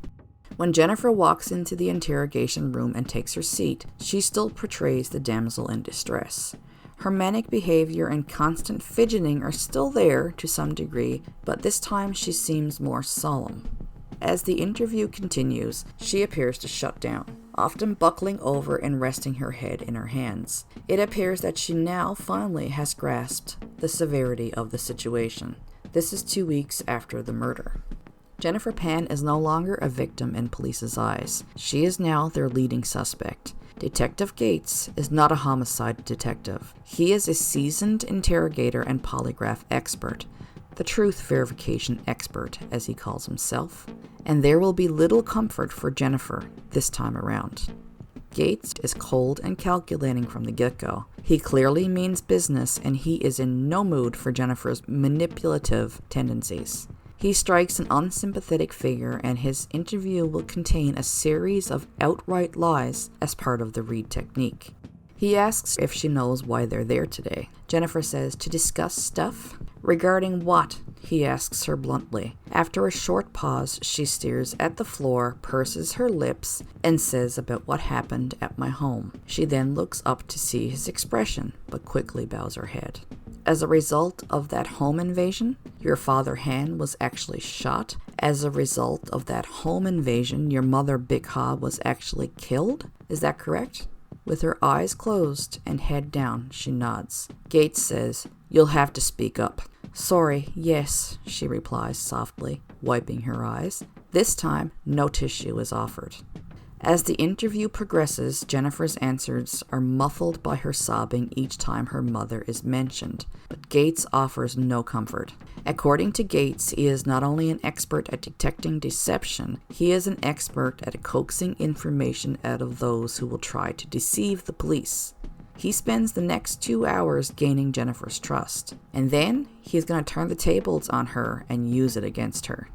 When Jennifer walks into the interrogation room and takes her seat, she still portrays the damsel in distress. Her manic behavior and constant fidgeting are still there to some degree, but this time she seems more solemn. As the interview continues, she appears to shut down, often buckling over and resting her head in her hands. It appears that she now finally has grasped the severity of the situation. This is 2 weeks after the murder. Jennifer Pan is no longer a victim in police's eyes. She is now their leading suspect. Detective Gates is not a homicide detective. He is a seasoned interrogator and polygraph expert. The truth verification expert, as he calls himself, and there will be little comfort for Jennifer this time around. Gates is cold and calculating from the get-go. He clearly means business, and he is in no mood for Jennifer's manipulative tendencies. He strikes an unsympathetic figure, and his interview will contain a series of outright lies as part of the Reed technique. He asks if she knows why they're there today. Jennifer says, "To discuss stuff?" "Regarding what?" he asks her bluntly. After a short pause, she stares at the floor, purses her lips, and says about what happened at my home. She then looks up to see his expression, but quickly bows her head. As a result of that home invasion, your father Han was actually shot. As a result of that home invasion, your mother Big Ha was actually killed. Is that correct? With her eyes closed and head down, she nods. Gates says, "You'll have to speak up." "Sorry, yes," she replies softly, wiping her eyes. This time, no tissue is offered. As the interview progresses, Jennifer's answers are muffled by her sobbing each time her mother is mentioned, but Gates offers no comfort. According to Gates, he is not only an expert at detecting deception, he is an expert at coaxing information out of those who will try to deceive the police. He spends the next 2 hours gaining Jennifer's trust, and then he is going to turn the tables on her and use it against her.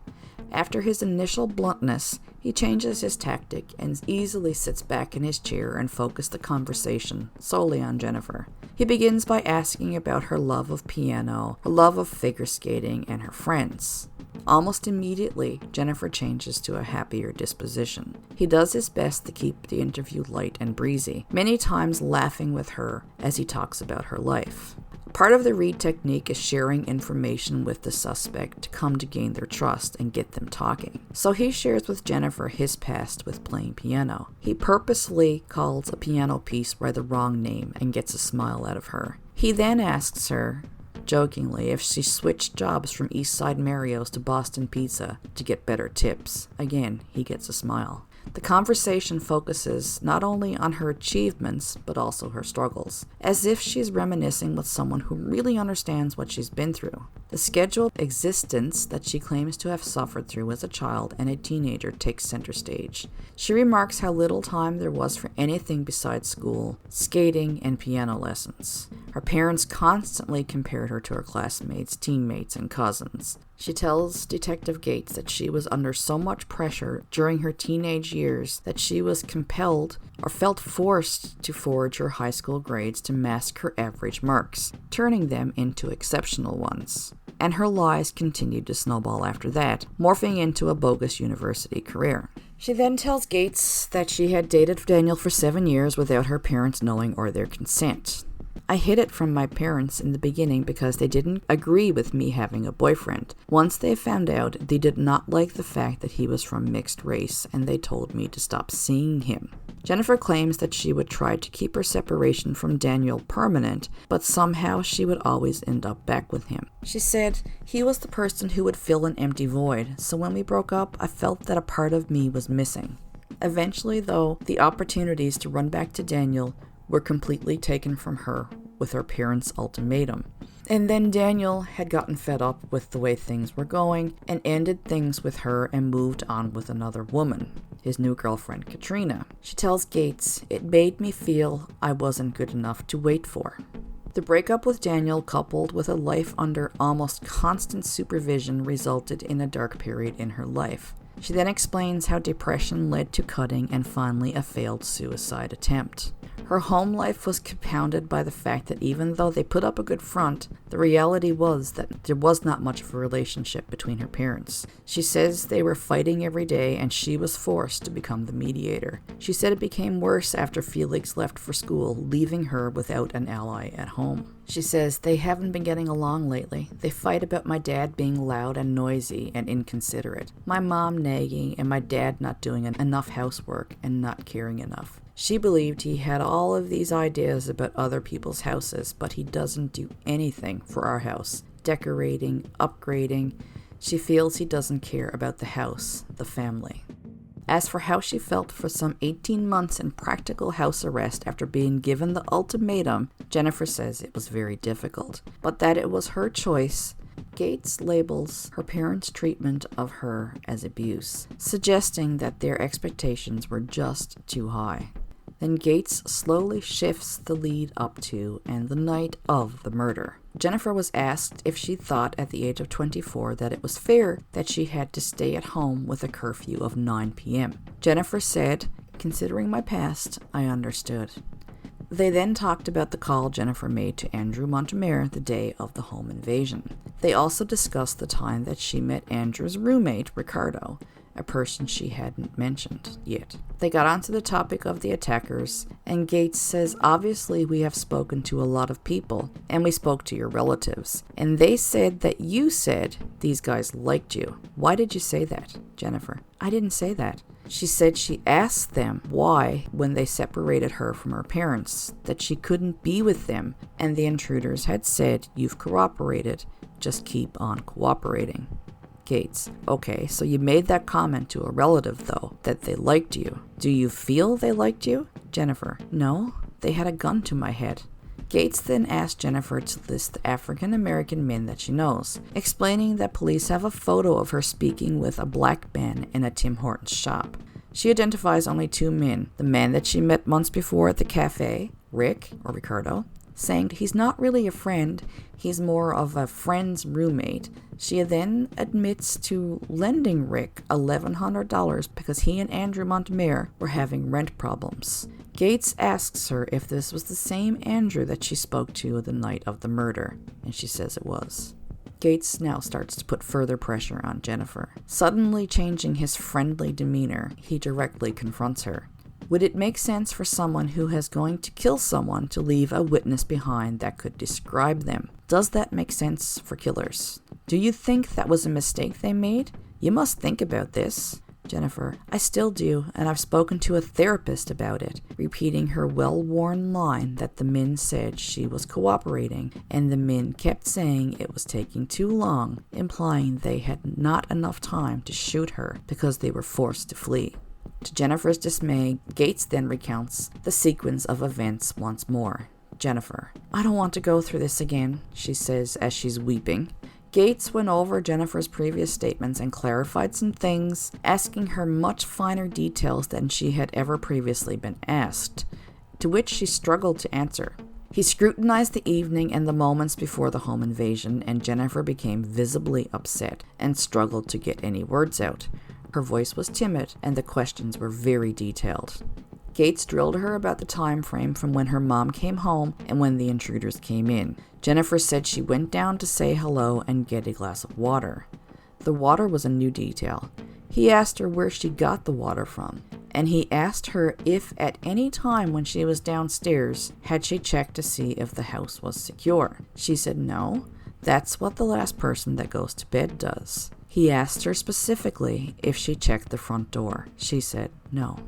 After his initial bluntness, he changes his tactic and easily sits back in his chair and focuses the conversation solely on Jennifer. He begins by asking about her love of piano, her love of figure skating, and her friends. Almost immediately, Jennifer changes to a happier disposition. He does his best to keep the interview light and breezy, many times laughing with her as he talks about her life. Part of the read technique is sharing information with the suspect to come to gain their trust and get them talking. So he shares with Jennifer his past with playing piano. He purposefully calls a piano piece by the wrong name and gets a smile out of her. He then asks her, jokingly, if she switched jobs from East Side Mario's to Boston Pizza to get better tips. Again, he gets a smile. The conversation focuses not only on her achievements, but also her struggles, as if she's reminiscing with someone who really understands what she's been through. The scheduled existence that she claims to have suffered through as a child and a teenager takes center stage. She remarks how little time there was for anything besides school, skating, and piano lessons. Her parents constantly compared her to her classmates, teammates, and cousins. She tells Detective Gates that she was under so much pressure during her teenage years that she was compelled or felt forced to forge her high school grades to mask her average marks, turning them into exceptional ones. And her lies continued to snowball after that, morphing into a bogus university career. She then tells Gates that she had dated Daniel for 7 years without her parents knowing or their consent. "I hid it from my parents in the beginning because they didn't agree with me having a boyfriend. Once they found out, they did not like the fact that he was from mixed race, and they told me to stop seeing him." Jennifer claims that she would try to keep her separation from Daniel permanent, but somehow she would always end up back with him. She said, "He was the person who would fill an empty void, so when we broke up, I felt that a part of me was missing." Eventually, though, the opportunities to run back to Daniel were completely taken from her with her parents' ultimatum. And then Daniel had gotten fed up with the way things were going and ended things with her and moved on with another woman, his new girlfriend, Katrina. She tells Gates, "It made me feel I wasn't good enough to wait for." The breakup with Daniel, coupled with a life under almost constant supervision, resulted in a dark period in her life. She then explains how depression led to cutting and finally a failed suicide attempt. Her home life was compounded by the fact that even though they put up a good front, the reality was that there was not much of a relationship between her parents. She says they were fighting every day and she was forced to become the mediator. She said it became worse after Felix left for school, leaving her without an ally at home. She says, "They haven't been getting along lately. They fight about my dad being loud and noisy and inconsiderate, my mom nagging, and my dad not doing enough housework and not caring enough." She believed he had all of these ideas about other people's houses, but he doesn't do anything for our house. Decorating, upgrading. She feels he doesn't care about the house, the family. As for how she felt for some 18 months in practical house arrest after being given the ultimatum, Jennifer says it was very difficult, but that it was her choice. Gates labels her parents' treatment of her as abuse, suggesting that their expectations were just too high. Then Gates slowly shifts the lead up to and the night of the murder. Jennifer was asked if she thought at the age of 24 that it was fair that she had to stay at home with a curfew of 9 p.m. Jennifer said, "Considering my past, I understood." They then talked about the call Jennifer made to Andrew Montemare the day of the home invasion. They also discussed the time that she met Andrew's roommate, Ricardo, a person she hadn't mentioned yet. They got onto the topic of the attackers, and Gates says, "Obviously we have spoken to a lot of people, and we spoke to your relatives, and they said that you said these guys liked you. Why did you say that?" Jennifer: "I didn't say that." She said she asked them why, when they separated her from her parents, that she couldn't be with them, and the intruders had said, "You've cooperated, just keep on cooperating." Gates: okay, so you made that comment to a relative, though, that they liked you. Do you feel they liked you? Jennifer: no, they had a gun to my head. Gates then asked Jennifer to list the African American men that she knows, explaining that police have a photo of her speaking with a black man in a Tim Hortons shop. She identifies only 2 men, the man that she met months before at the cafe, Rick, or Ricardo, saying he's not really a friend, he's more of a friend's roommate. She then admits to lending Rick $1,100 because he and Andrew Montemayor were having rent problems. Gates asks her if this was the same Andrew that she spoke to the night of the murder, and she says it was. Gates now starts to put further pressure on Jennifer. Suddenly changing his friendly demeanor, he directly confronts her. Would it make sense for someone who is going to kill someone to leave a witness behind that could describe them? Does that make sense for killers? Do you think that was a mistake they made? You must think about this. Jennifer: I still do, and I've spoken to a therapist about it, repeating her well-worn line that the men said she was cooperating, and the men kept saying it was taking too long, implying they had not enough time to shoot her because they were forced to flee. To Jennifer's dismay, Gates then recounts the sequence of events once more. Jennifer: I don't want to go through this again, she says as she's weeping. Gates went over Jennifer's previous statements and clarified some things, asking her much finer details than she had ever previously been asked, to which she struggled to answer. He scrutinized the evening and the moments before the home invasion, and Jennifer became visibly upset and struggled to get any words out. Her voice was timid, and the questions were very detailed. Gates drilled her about the time frame from when her mom came home and when the intruders came in. Jennifer said she went down to say hello and get a glass of water. The water was a new detail. He asked her where she got the water from, and he asked her if at any time when she was downstairs had she checked to see if the house was secure. She said no, that's what the last person that goes to bed does. He asked her specifically if she checked the front door. She said no.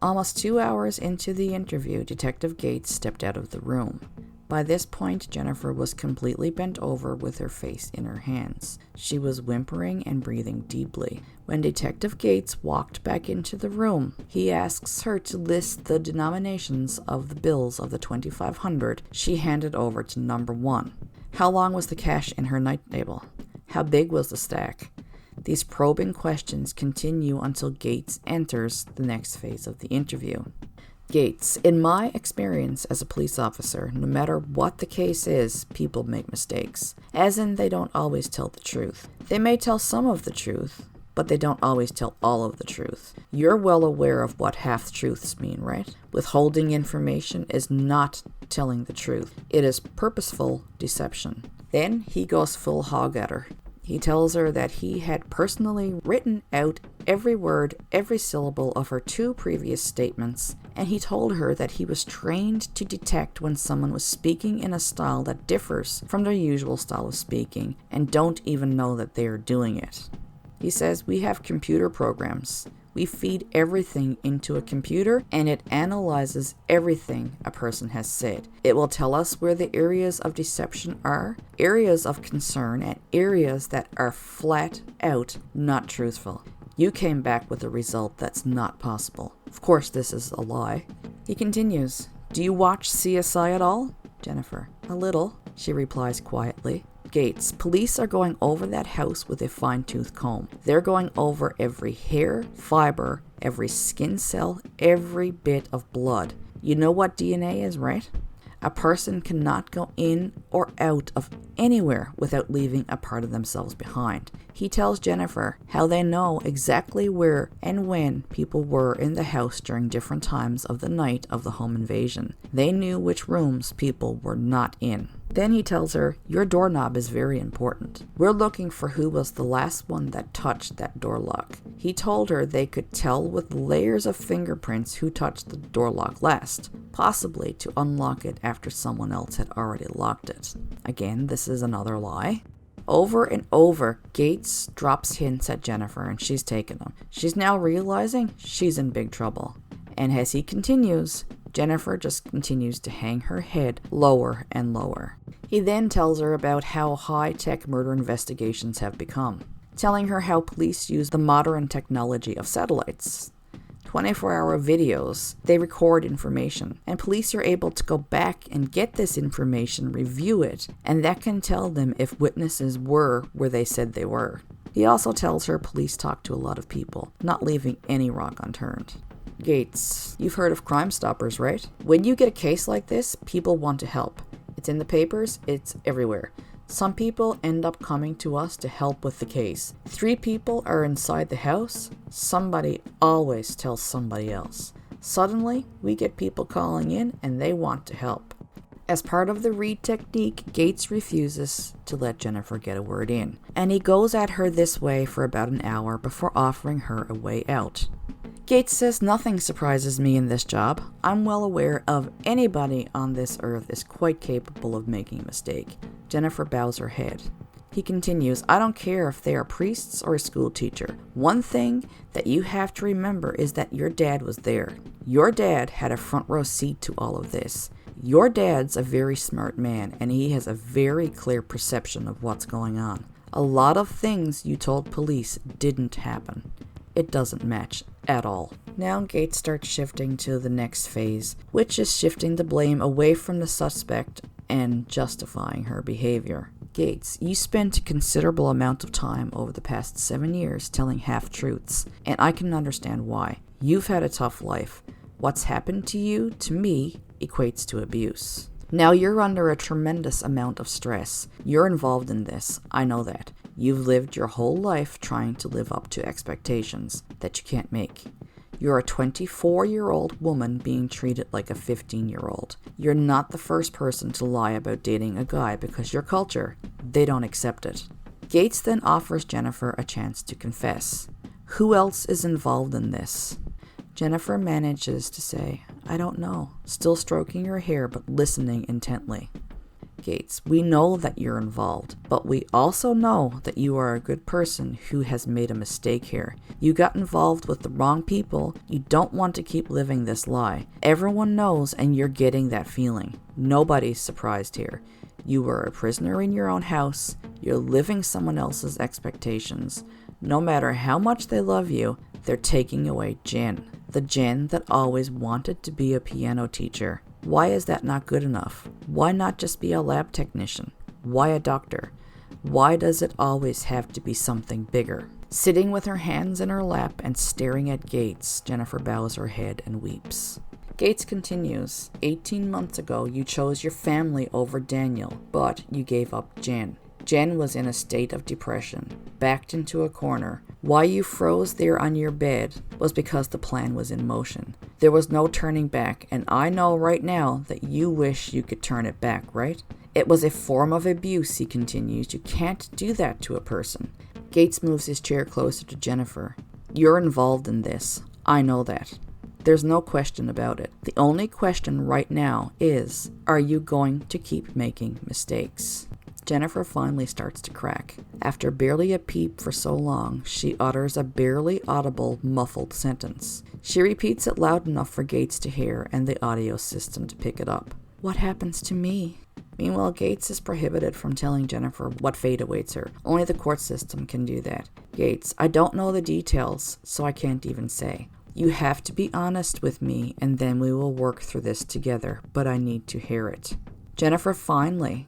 Almost 2 hours into the interview, Detective Gates stepped out of the room. By this point, Jennifer was completely bent over with her face in her hands. She was whimpering and breathing deeply. When Detective Gates walked back into the room, he asks her to list the denominations of the bills of the $2,500 she handed over to number 1. How long was the cash in her night table? How big was the stack? These probing questions continue until Gates enters the next phase of the interview. Gates: in my experience as a police officer, no matter what the case is, people make mistakes. As in, they don't always tell the truth. They may tell some of the truth, but they don't always tell all of the truth. You're well aware of what half-truths mean, right? Withholding information is not telling the truth. It is purposeful deception. Then he goes full hog at her. He tells her that he had personally written out every word, every syllable of her 2 previous statements, and he told her that he was trained to detect when someone was speaking in a style that differs from their usual style of speaking and don't even know that they are doing it. He says, we have computer programs. We feed everything into a computer and it analyzes everything a person has said. It will tell us where the areas of deception are, areas of concern, and areas that are flat out not truthful. You came back with a result that's not possible. Of course, this is a lie. He continues, do you watch CSI at all? Jennifer: a little, she replies quietly. Gates: police are going over that house with a fine-tooth comb. They're going over every hair, fiber, every skin cell, every bit of blood. You know what DNA is, right? A person cannot go in or out of anywhere without leaving a part of themselves behind. He tells Jennifer how they know exactly where and when people were in the house during different times of the night of the home invasion. They knew which rooms people were not in. Then he tells her, your doorknob is very important. We're looking for who was the last one that touched that door lock. He told her they could tell with layers of fingerprints who touched the door lock last, possibly to unlock it after someone else had already locked it. Again, this is another lie. Over and over, Gates drops hints at Jennifer and she's taking them. She's now realizing she's in big trouble. And as he continues, Jennifer just continues to hang her head lower and lower. He then tells her about how high-tech murder investigations have become, telling her how police use the modern technology of satellites. 24-hour videos, they record information, and police are able to go back and get this information, review it, and that can tell them if witnesses were where they said they were. He also tells her police talk to a lot of people, not leaving any rock unturned. Gates, you've heard of Crime Stoppers, right? When you get a case like this, people want to help. It's in the papers, it's everywhere. Some people end up coming to us to help with the case. 3 people are inside the house, somebody always tells somebody else. Suddenly, we get people calling in and they want to help. As part of the read technique, Gates refuses to let Jennifer get a word in, and he goes at her this way for about an hour before offering her a way out. Gates says nothing surprises me in this job. I'm well aware of anybody on this earth is quite capable of making a mistake. Jennifer bows her head. He continues, I don't care if they are priests or a school teacher. One thing that you have to remember is that your dad was there. Your dad had a front row seat to all of this. Your dad's a very smart man, and he has a very clear perception of what's going on. A lot of things you told police didn't happen. It doesn't match at all. Now Gates starts shifting to the next phase, which is shifting the blame away from the suspect and justifying her behavior. Gates, you spent a considerable amount of time over the past 7 years telling half-truths, and I can understand why. You've had a tough life. What's happened to you, to me, equates to abuse. Now you're under a tremendous amount of stress. You're involved in this, I know that. You've lived your whole life trying to live up to expectations that you can't make. You're a 24-year-old woman being treated like a 15-year-old. You're not the first person to lie about dating a guy because your culture, they don't accept it. Gates then offers Jennifer a chance to confess. Who else is involved in this? Jennifer manages to say, I don't know, still stroking her hair but listening intently. Gates, we know that you're involved, but we also know that you are a good person who has made a mistake here. You got involved with the wrong people. You don't want to keep living this lie. Everyone knows, and you're getting that feeling. Nobody's surprised here. You were a prisoner in your own house. You're living someone else's expectations. No matter how much they love you, they're taking away Jen. The Jen that always wanted to be a piano teacher. Why is that not good enough? Why not just be a lab technician? Why a doctor? Why does it always have to be something bigger? Sitting with her hands in her lap and staring at Gates, Jennifer bows her head and weeps. Gates continues, 18 months ago you chose your family over Daniel, but you gave up Jen. Jen was in a state of depression, backed into a corner. Why you froze there on your bed was because the plan was in motion. There was no turning back, and I know right now that you wish you could turn it back, right? It was a form of abuse, he continues. You can't do that to a person. Gates moves his chair closer to Jennifer. You're involved in this. I know that. There's no question about it. The only question right now is, are you going to keep making mistakes? Jennifer finally starts to crack. After barely a peep for so long, she utters a barely audible, muffled sentence. She repeats it loud enough for Gates to hear and the audio system to pick it up. What happens to me? Meanwhile, Gates is prohibited from telling Jennifer what fate awaits her. Only the court system can do that. Gates, I don't know the details, so I can't even say. You have to be honest with me, and then we will work through this together, but I need to hear it. Jennifer finally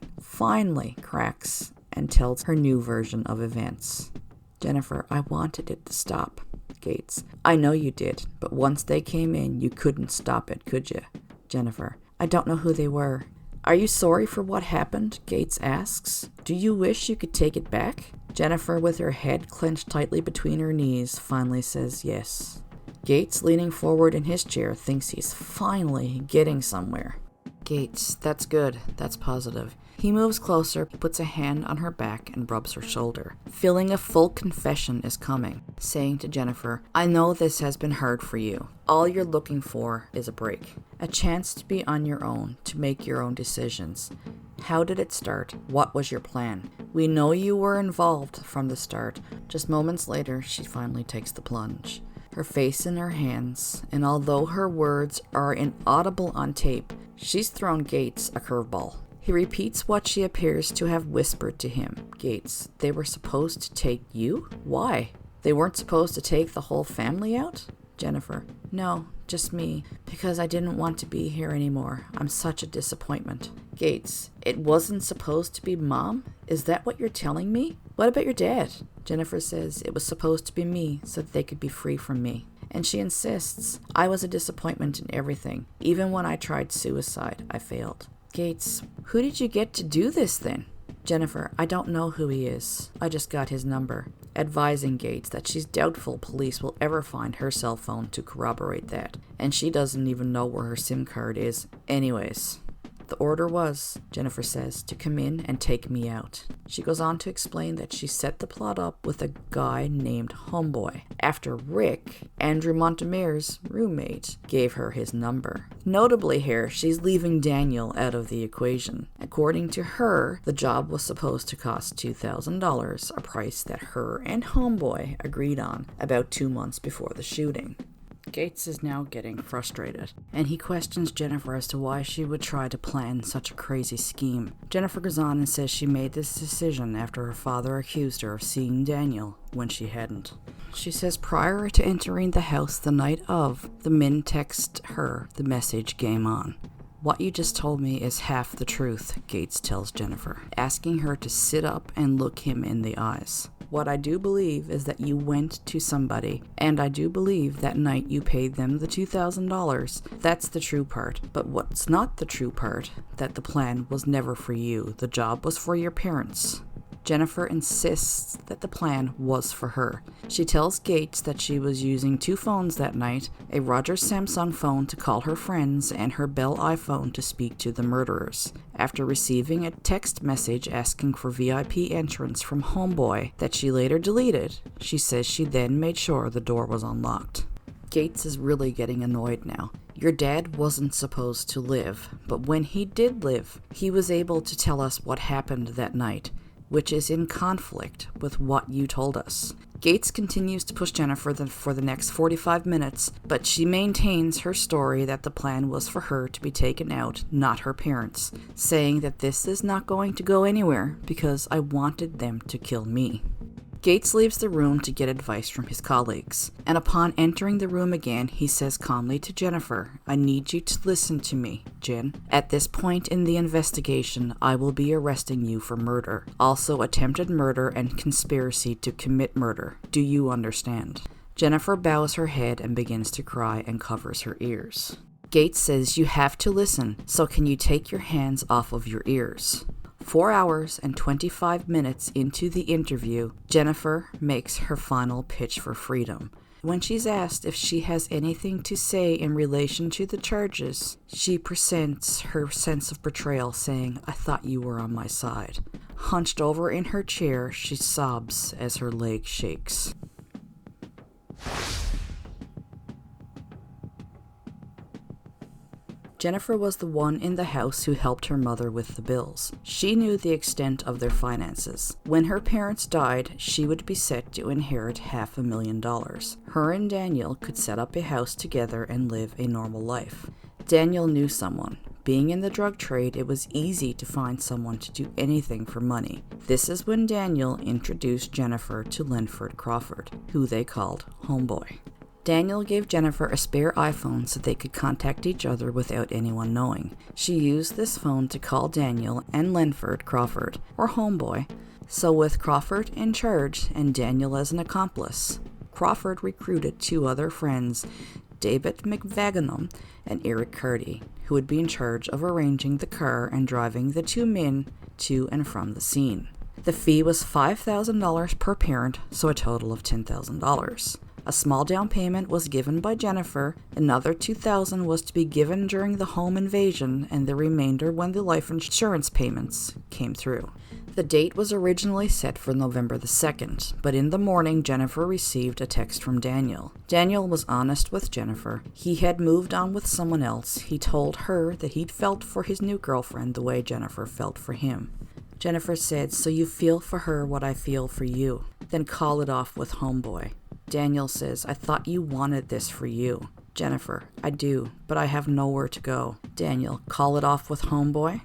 cracks and tells her new version of events. Jennifer, I wanted it to stop. Gates, I know you did, but once they came in, you couldn't stop it, could you? Jennifer, I don't know who they were. Are you sorry for what happened? Gates asks. Do you wish you could take it back? Jennifer, with her head clenched tightly between her knees, finally says yes. Gates, leaning forward in his chair, thinks he's finally getting somewhere. Gates, that's good. That's positive. He moves closer, puts a hand on her back, and rubs her shoulder. Feeling a full confession is coming, saying to Jennifer, I know this has been hard for you. All you're looking for is a break. A chance to be on your own, to make your own decisions. How did it start? What was your plan? We know you were involved from the start. Just moments later, she finally takes the plunge. Her face in her hands, and although her words are inaudible on tape, she's thrown Gates a curveball. He repeats what she appears to have whispered to him. Gates, they were supposed to take you? Why? They weren't supposed to take the whole family out? Jennifer, no, just me, because I didn't want to be here anymore. I'm such a disappointment. Gates, it wasn't supposed to be Mom? Is that what you're telling me? What about your dad? Jennifer says it was supposed to be me so that they could be free from me. And she insists, I was a disappointment in everything. Even when I tried suicide, I failed. Gates, who did you get to do this then? Jennifer, I don't know who he is. I just got his number. Advising Gates that she's doubtful police will ever find her cell phone to corroborate that. And she doesn't even know where her SIM card is. Anyways. The order was, Jennifer says, to come in and take me out. She goes on to explain that she set the plot up with a guy named Homeboy, after Rick, Andrew Montemayor's roommate, gave her his number. Notably here, she's leaving Daniel out of the equation. According to her, the job was supposed to cost $2,000, a price that her and Homeboy agreed on about 2 months before the shooting. Gates is now getting frustrated, and he questions Jennifer as to why she would try to plan such a crazy scheme. Jennifer goes on and says she made this decision after her father accused her of seeing Daniel when she hadn't. She says prior to entering the house the night of, the men text her the message "Game on." What you just told me is half the truth, Gates tells Jennifer, asking her to sit up and look him in the eyes. What I do believe is that you went to somebody, and I do believe that night you paid them the $2,000. That's the true part. But what's not the true part, that the plan was never for you. The job was for your parents. Jennifer insists that the plan was for her. She tells Gates that she was using 2 phones that night, a Rogers Samsung phone to call her friends and her Bell iPhone to speak to the murderers. After receiving a text message asking for VIP entrance from Homeboy that she later deleted, she says she then made sure the door was unlocked. Gates is really getting annoyed now. Your dad wasn't supposed to live, but when he did live, he was able to tell us what happened that night, which is in conflict with what you told us. Gates continues to push Jennifer for the next 45 minutes, but she maintains her story that the plan was for her to be taken out, not her parents, saying that this is not going to go anywhere because I wanted them to kill me. Gates leaves the room to get advice from his colleagues, and upon entering the room again, he says calmly to Jennifer, I need you to listen to me, Jen. At this point in the investigation, I will be arresting you for murder, also attempted murder and conspiracy to commit murder. Do you understand? Jennifer bows her head and begins to cry and covers her ears. Gates says you have to listen, so can you take your hands off of your ears? 4 hours and 25 minutes into the interview, Jennifer makes her final pitch for freedom. When she's asked if she has anything to say in relation to the charges, she presents her sense of betrayal, saying, I thought you were on my side. Hunched over in her chair, she sobs as her leg shakes. Jennifer was the one in the house who helped her mother with the bills. She knew the extent of their finances. When her parents died, she would be set to inherit $500,000. Her and Daniel could set up a house together and live a normal life. Daniel knew someone. Being in the drug trade, it was easy to find someone to do anything for money. This is when Daniel introduced Jennifer to Linford Crawford, who they called Homeboy. Daniel gave Jennifer a spare iPhone so they could contact each other without anyone knowing. She used this phone to call Daniel and Linford Crawford, or Homeboy. So with Crawford in charge and Daniel as an accomplice, Crawford recruited 2 other friends, David McVaganum and Eric Carty, who would be in charge of arranging the car and driving the 2 men to and from the scene. The fee was $5,000 per parent, so a total of $10,000. A small down payment was given by Jennifer, another $2,000 was to be given during the home invasion, and the remainder when the life insurance payments came through. The date was originally set for November the 2nd, but in the morning Jennifer received a text from Daniel. Daniel was honest with Jennifer. He had moved on with someone else. He told her that he'd felt for his new girlfriend the way Jennifer felt for him. Jennifer said, "So you feel for her what I feel for you. Then call it off with homeboy." Daniel says, "I thought you wanted this for you." Jennifer, "I do, but I have nowhere to go." Daniel, "Call it off with homeboy? ?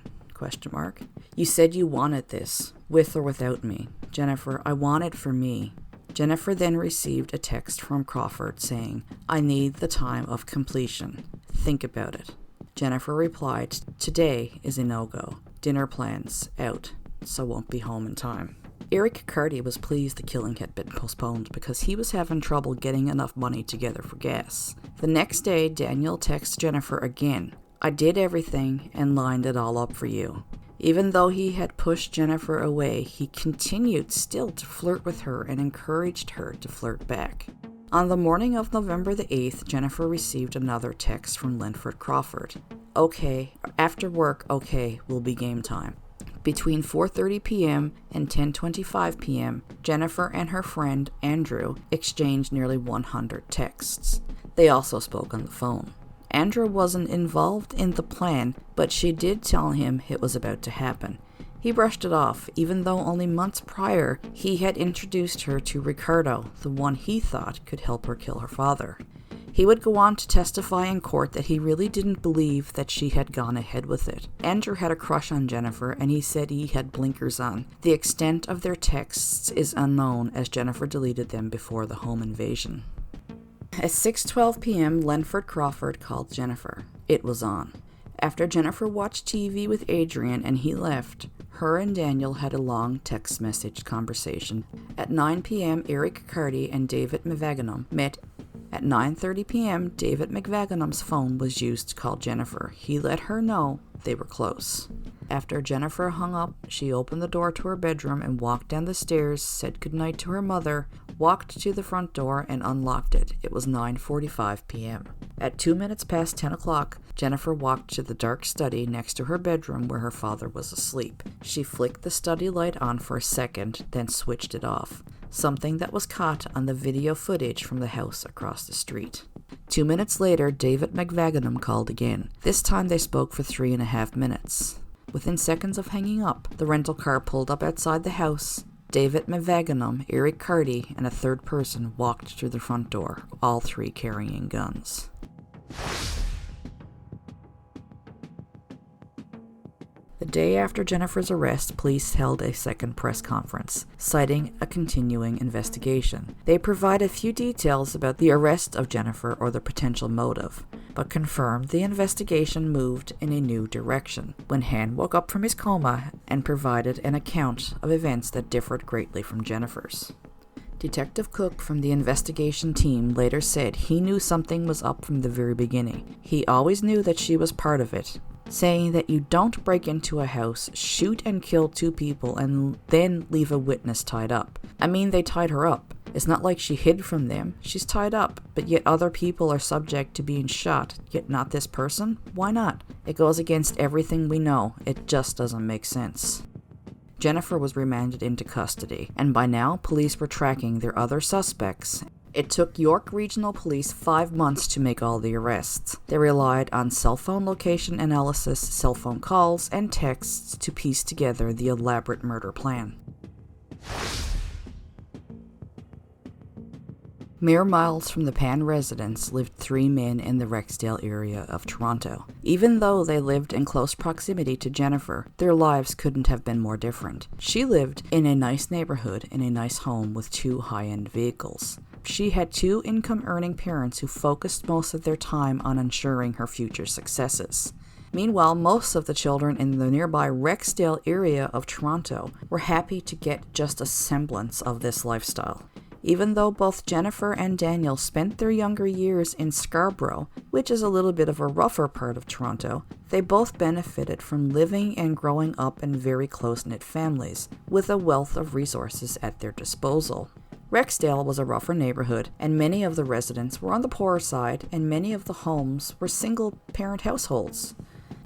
You said you wanted this, with or without me." Jennifer, "I want it for me." Jennifer then received a text from Crawford saying, "I need the time of completion. Think about it." Jennifer replied, "Today is a no-go. Dinner plans, out, so won't be home in time." Eric Carty was pleased the killing had been postponed because he was having trouble getting enough money together for gas. The next day, Daniel texts Jennifer again, "I did everything and lined it all up for you." Even though he had pushed Jennifer away, he continued still to flirt with her and encouraged her to flirt back. On the morning of November the 8th, Jennifer received another text from Linford Crawford. "Okay, after work, okay, will be game time." Between 4:30 p.m. and 10:25 p.m., Jennifer and her friend Andrew exchanged nearly 100 texts. They also spoke on the phone. Andrew wasn't involved in the plan, but she did tell him it was about to happen. He brushed it off, even though only months prior he had introduced her to Ricardo, the one he thought could help her kill her father. He would go on to testify in court that he really didn't believe that she had gone ahead with it. Andrew had a crush on Jennifer, and he said he had blinkers on. The extent of their texts is unknown, as Jennifer deleted them before the home invasion. At 6:12 p.m., Linford Crawford called Jennifer. It was on. After Jennifer watched TV with Adrian and he left, her and Daniel had a long text message conversation. At 9 p.m., Eric Carty and David McVaganum met. At 9:30 p.m., David McVaganum's phone was used to call Jennifer. He let her know they were close. After Jennifer hung up, she opened the door to her bedroom and walked down the stairs, said goodnight to her mother, walked to the front door, and unlocked it. It was 9:45 p.m. At 2 minutes past 10 o'clock, Jennifer walked to the dark study next to her bedroom where her father was asleep. She flicked the study light on for a second, then switched it off, something that was caught on the video footage from the house across the street. 2 minutes later, David McVaganum called again. This time they spoke for 3.5 minutes. Within seconds of hanging up, the rental car pulled up outside the house. David McVaganum, Eric Carty, and a third person walked through the front door, all three carrying guns. The day after Jennifer's arrest, police held a second press conference, citing a continuing investigation. They provided few details about the arrest of Jennifer or the potential motive, but confirmed the investigation moved in a new direction when Han woke up from his coma and provided an account of events that differed greatly from Jennifer's. Detective Cook from the investigation team later said he knew something was up from the very beginning. He always knew that she was part of it, saying that you don't break into a house, shoot and kill 2 people, and then leave a witness tied up. I mean, they tied her up. It's not like she hid from them. She's tied up, but yet other people are subject to being shot, yet not this person? Why not? It goes against everything we know. It just doesn't make sense. Jennifer was remanded into custody, and by now, police were tracking their other suspects. It took York Regional Police 5 months to make all the arrests. They relied on cell phone location analysis, cell phone calls, and texts to piece together the elaborate murder plan. Mere miles from the Pan residence lived 3 men in the Rexdale area of Toronto. Even though they lived in close proximity to Jennifer, their lives couldn't have been more different. She lived in a nice neighborhood in a nice home with 2 high-end vehicles. She had 2 income-earning parents who focused most of their time on ensuring her future successes. Meanwhile, most of the children in the nearby Rexdale area of Toronto were happy to get just a semblance of this lifestyle. Even though both Jennifer and Daniel spent their younger years in Scarborough, which is a little bit of a rougher part of Toronto, they both benefited from living and growing up in very close-knit families, with a wealth of resources at their disposal. Rexdale was a rougher neighborhood, and many of the residents were on the poorer side, and many of the homes were single-parent households.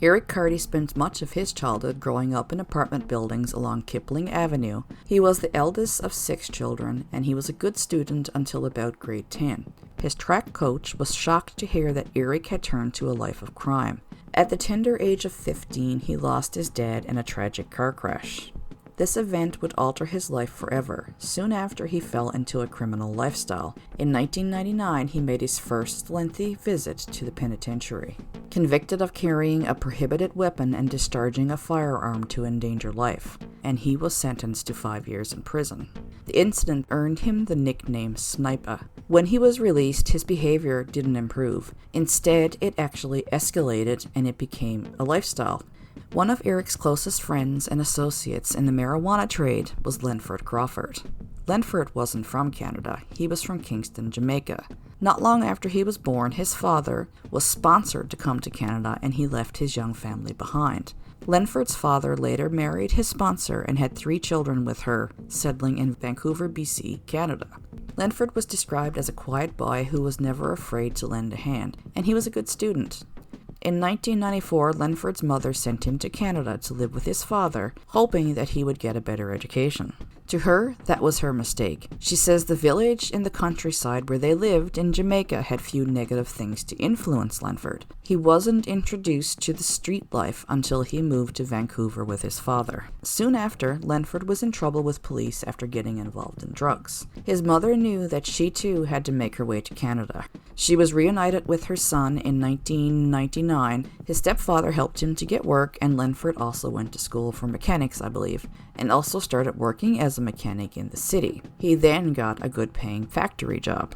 Eric Carty spent much of his childhood growing up in apartment buildings along Kipling Avenue. He was the eldest of 6 children, and he was a good student until about grade 10. His track coach was shocked to hear that Eric had turned to a life of crime. At the tender age of 15, he lost his dad in a tragic car crash. This event would alter his life forever. Soon after, he fell into a criminal lifestyle. In 1999, he made his first lengthy visit to the penitentiary. Convicted of carrying a prohibited weapon and discharging a firearm to endanger life, and he was sentenced to 5 years in prison. The incident earned him the nickname Sniper. When he was released, his behavior didn't improve. Instead, it actually escalated and it became a lifestyle. One of Eric's closest friends and associates in the marijuana trade was Lenford Crawford. Lenford wasn't from Canada, he was from Kingston, Jamaica. Not long after he was born, his father was sponsored to come to Canada and he left his young family behind. Lenford's father later married his sponsor and had 3 children with her, settling in Vancouver, BC, Canada. Lenford was described as a quiet boy who was never afraid to lend a hand, and he was a good student. In 1994, Lenford's mother sent him to Canada to live with his father, hoping that he would get a better education. To her, that was her mistake. She says the village in the countryside where they lived in Jamaica had few negative things to influence Lenford. He wasn't introduced to the street life until he moved to Vancouver with his father. Soon after, Lenford was in trouble with police after getting involved in drugs. His mother knew that she too had to make her way to Canada. She was reunited with her son in 1999. His stepfather helped him to get work, and Lenford also went to school for mechanics, I believe, and also started working as a mechanic in the city. He then got a good-paying factory job.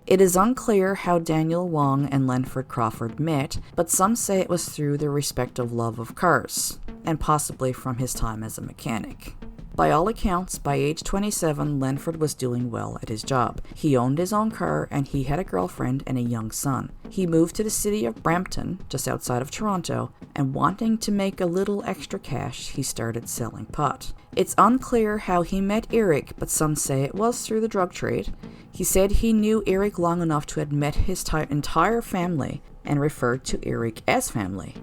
It is unclear how Daniel Wong and Lenford Crawford met, but some say it was through their respective love of cars, and possibly from his time as a mechanic. By all accounts, by age 27, Lenford was doing well at his job. He owned his own car, and he had a girlfriend and a young son. He moved to the city of Brampton, just outside of Toronto, and wanting to make a little extra cash, he started selling pot. It's unclear how he met Eric, but some say it was through the drug trade. He said he knew Eric long enough to have met his entire family and referred to Eric as family.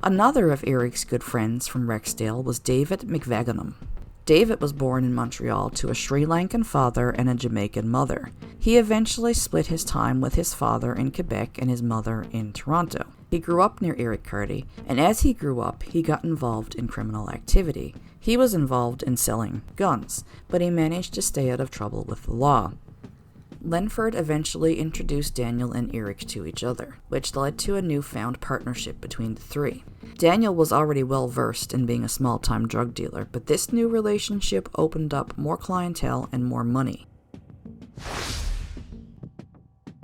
Another of Eric's good friends from Rexdale was David McVaganum. David was born in Montreal to a Sri Lankan father and a Jamaican mother. He eventually split his time with his father in Quebec and his mother in Toronto. He grew up near Eric Carty, and as he grew up, he got involved in criminal activity. He was involved in selling guns, but he managed to stay out of trouble with the law. Lenford eventually introduced Daniel and Eric to each other, which led to a newfound partnership between the 3. Daniel was already well versed in being a small-time drug dealer, but this new relationship opened up more clientele and more money.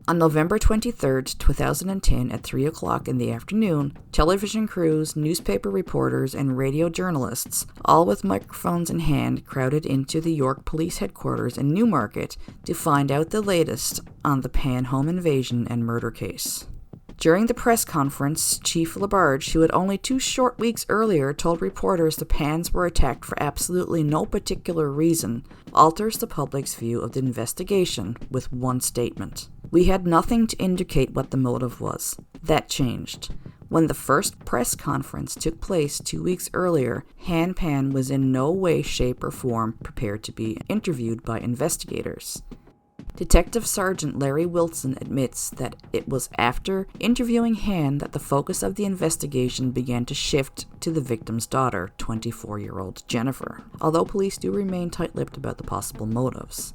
On November 23, 2010, at 3 o'clock in the afternoon, television crews, newspaper reporters, and radio journalists, all with microphones in hand, crowded into the York Police Headquarters in Newmarket to find out the latest on the Pan home invasion and murder case. During the press conference, Chief Labarge, who had only 2 short weeks earlier told reporters the Pans were attacked for absolutely no particular reason, alters the public's view of the investigation with one statement. We had nothing to indicate what the motive was. That changed. When the first press conference took place 2 weeks earlier, Han Pan was in no way, shape, or form prepared to be interviewed by investigators. Detective Sergeant Larry Wilson admits that it was after interviewing Han that the focus of the investigation began to shift to the victim's daughter, 24-year-old Jennifer, although police do remain tight-lipped about the possible motives.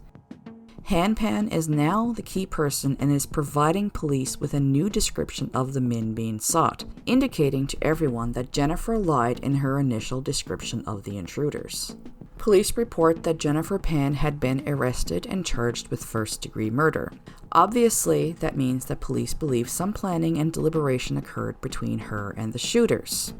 Han Pan is now the key person and is providing police with a new description of the men being sought, indicating to everyone that Jennifer lied in her initial description of the intruders. Police report that Jennifer Pan had been arrested and charged with first-degree murder. Obviously, that means that police believe some planning and deliberation occurred between her and the shooters.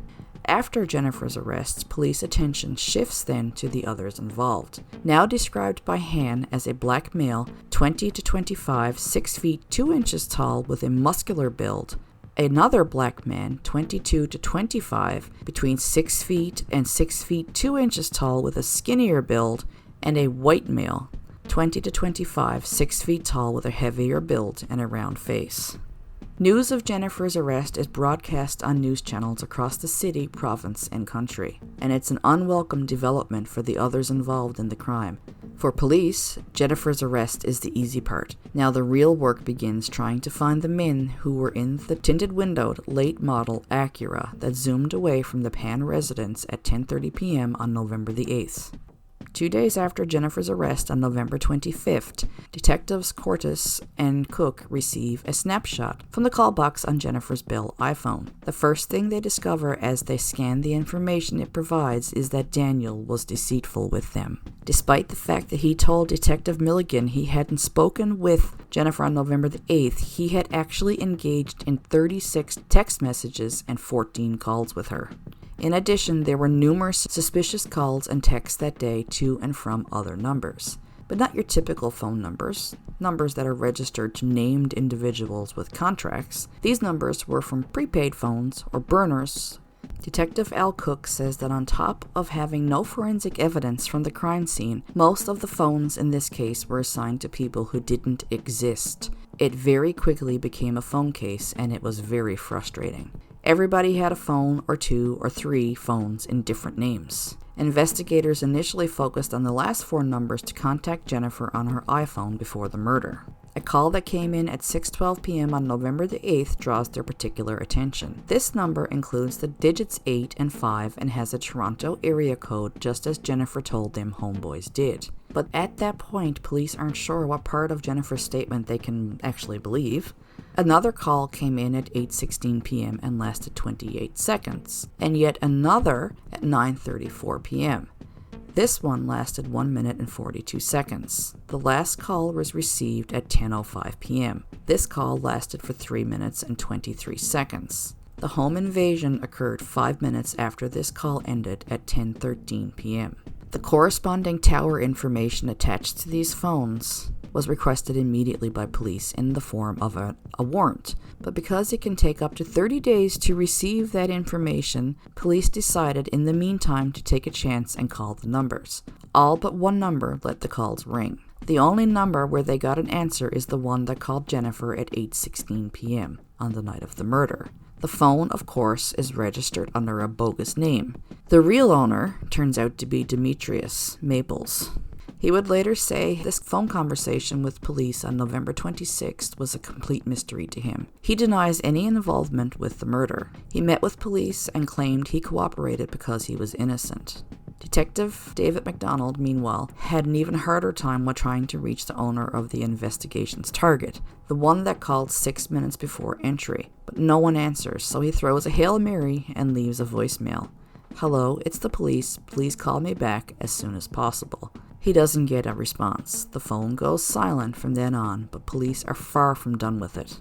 After Jennifer's arrest, police attention shifts then to the others involved. Now described by Han as a black male, 20 to 25, 6 feet 2 inches tall with a muscular build. Another black man, 22 to 25, between 6 feet and 6 feet 2 inches tall with a skinnier build, and a white male, 20 to 25, 6 feet tall with a heavier build and a round face. News of Jennifer's arrest is broadcast on news channels across the city, province, and country, and it's an unwelcome development for the others involved in the crime. For police, Jennifer's arrest is the easy part. Now the real work begins trying to find the men who were in the tinted-windowed, late-model Acura that zoomed away from the Pan residence at 10:30 p.m. on November the 8th. 2 days after Jennifer's arrest on November 25th, detectives Cortis and Cook receive a snapshot from the call box on Jennifer's Bell iPhone. The first thing they discover as they scan the information it provides is that Daniel was deceitful with them. Despite the fact that he told Detective Milligan he hadn't spoken with Jennifer on November the 8th, he had actually engaged in 36 text messages and 14 calls with her. In addition, there were numerous suspicious calls and texts that day to and from other numbers. But not your typical phone numbers that are registered to named individuals with contracts. These numbers were from prepaid phones or burners. Detective Al Cook says that on top of having no forensic evidence from the crime scene, most of the phones in this case were assigned to people who didn't exist. It very quickly became a phone case, and it was very frustrating. Everybody had a phone or 2 or 3 phones in different names. Investigators initially focused on the last 4 numbers to contact Jennifer on her iPhone before the murder. A call that came in at 6:12 p.m. on November the 8th draws their particular attention. This number includes the digits 8 and 5 and has a Toronto area code, just as Jennifer told them homeboys did. But at that point, police aren't sure what part of Jennifer's statement they can actually believe. Another call came in at 8:16 p.m. and lasted 28 seconds, and yet another at 9:34 p.m. This one lasted 1 minute and 42 seconds. The last call was received at 10:05 p.m. This call lasted for 3 minutes and 23 seconds. The home invasion occurred 5 minutes after this call ended at 10:13 p.m. The corresponding tower information attached to these phones was requested immediately by police in the form of a warrant. But because it can take up to 30 days to receive that information, police decided in the meantime to take a chance and call the numbers. All but one number let the calls ring. The only number where they got an answer is the one that called Jennifer at 8:16 p.m. on the night of the murder. The phone, of course, is registered under a bogus name. The real owner turns out to be Demetrius Maples. He would later say this phone conversation with police on November 26th was a complete mystery to him. He denies any involvement with the murder. He met with police and claimed he cooperated because he was innocent. Detective David MacDonald, meanwhile, had an even harder time while trying to reach the owner of the investigation's target, the one that called 6 minutes before entry. But no one answers, so he throws a Hail Mary and leaves a voicemail. "Hello, it's the police. Please call me back as soon as possible." He doesn't get a response. The phone goes silent from then on, but police are far from done with it.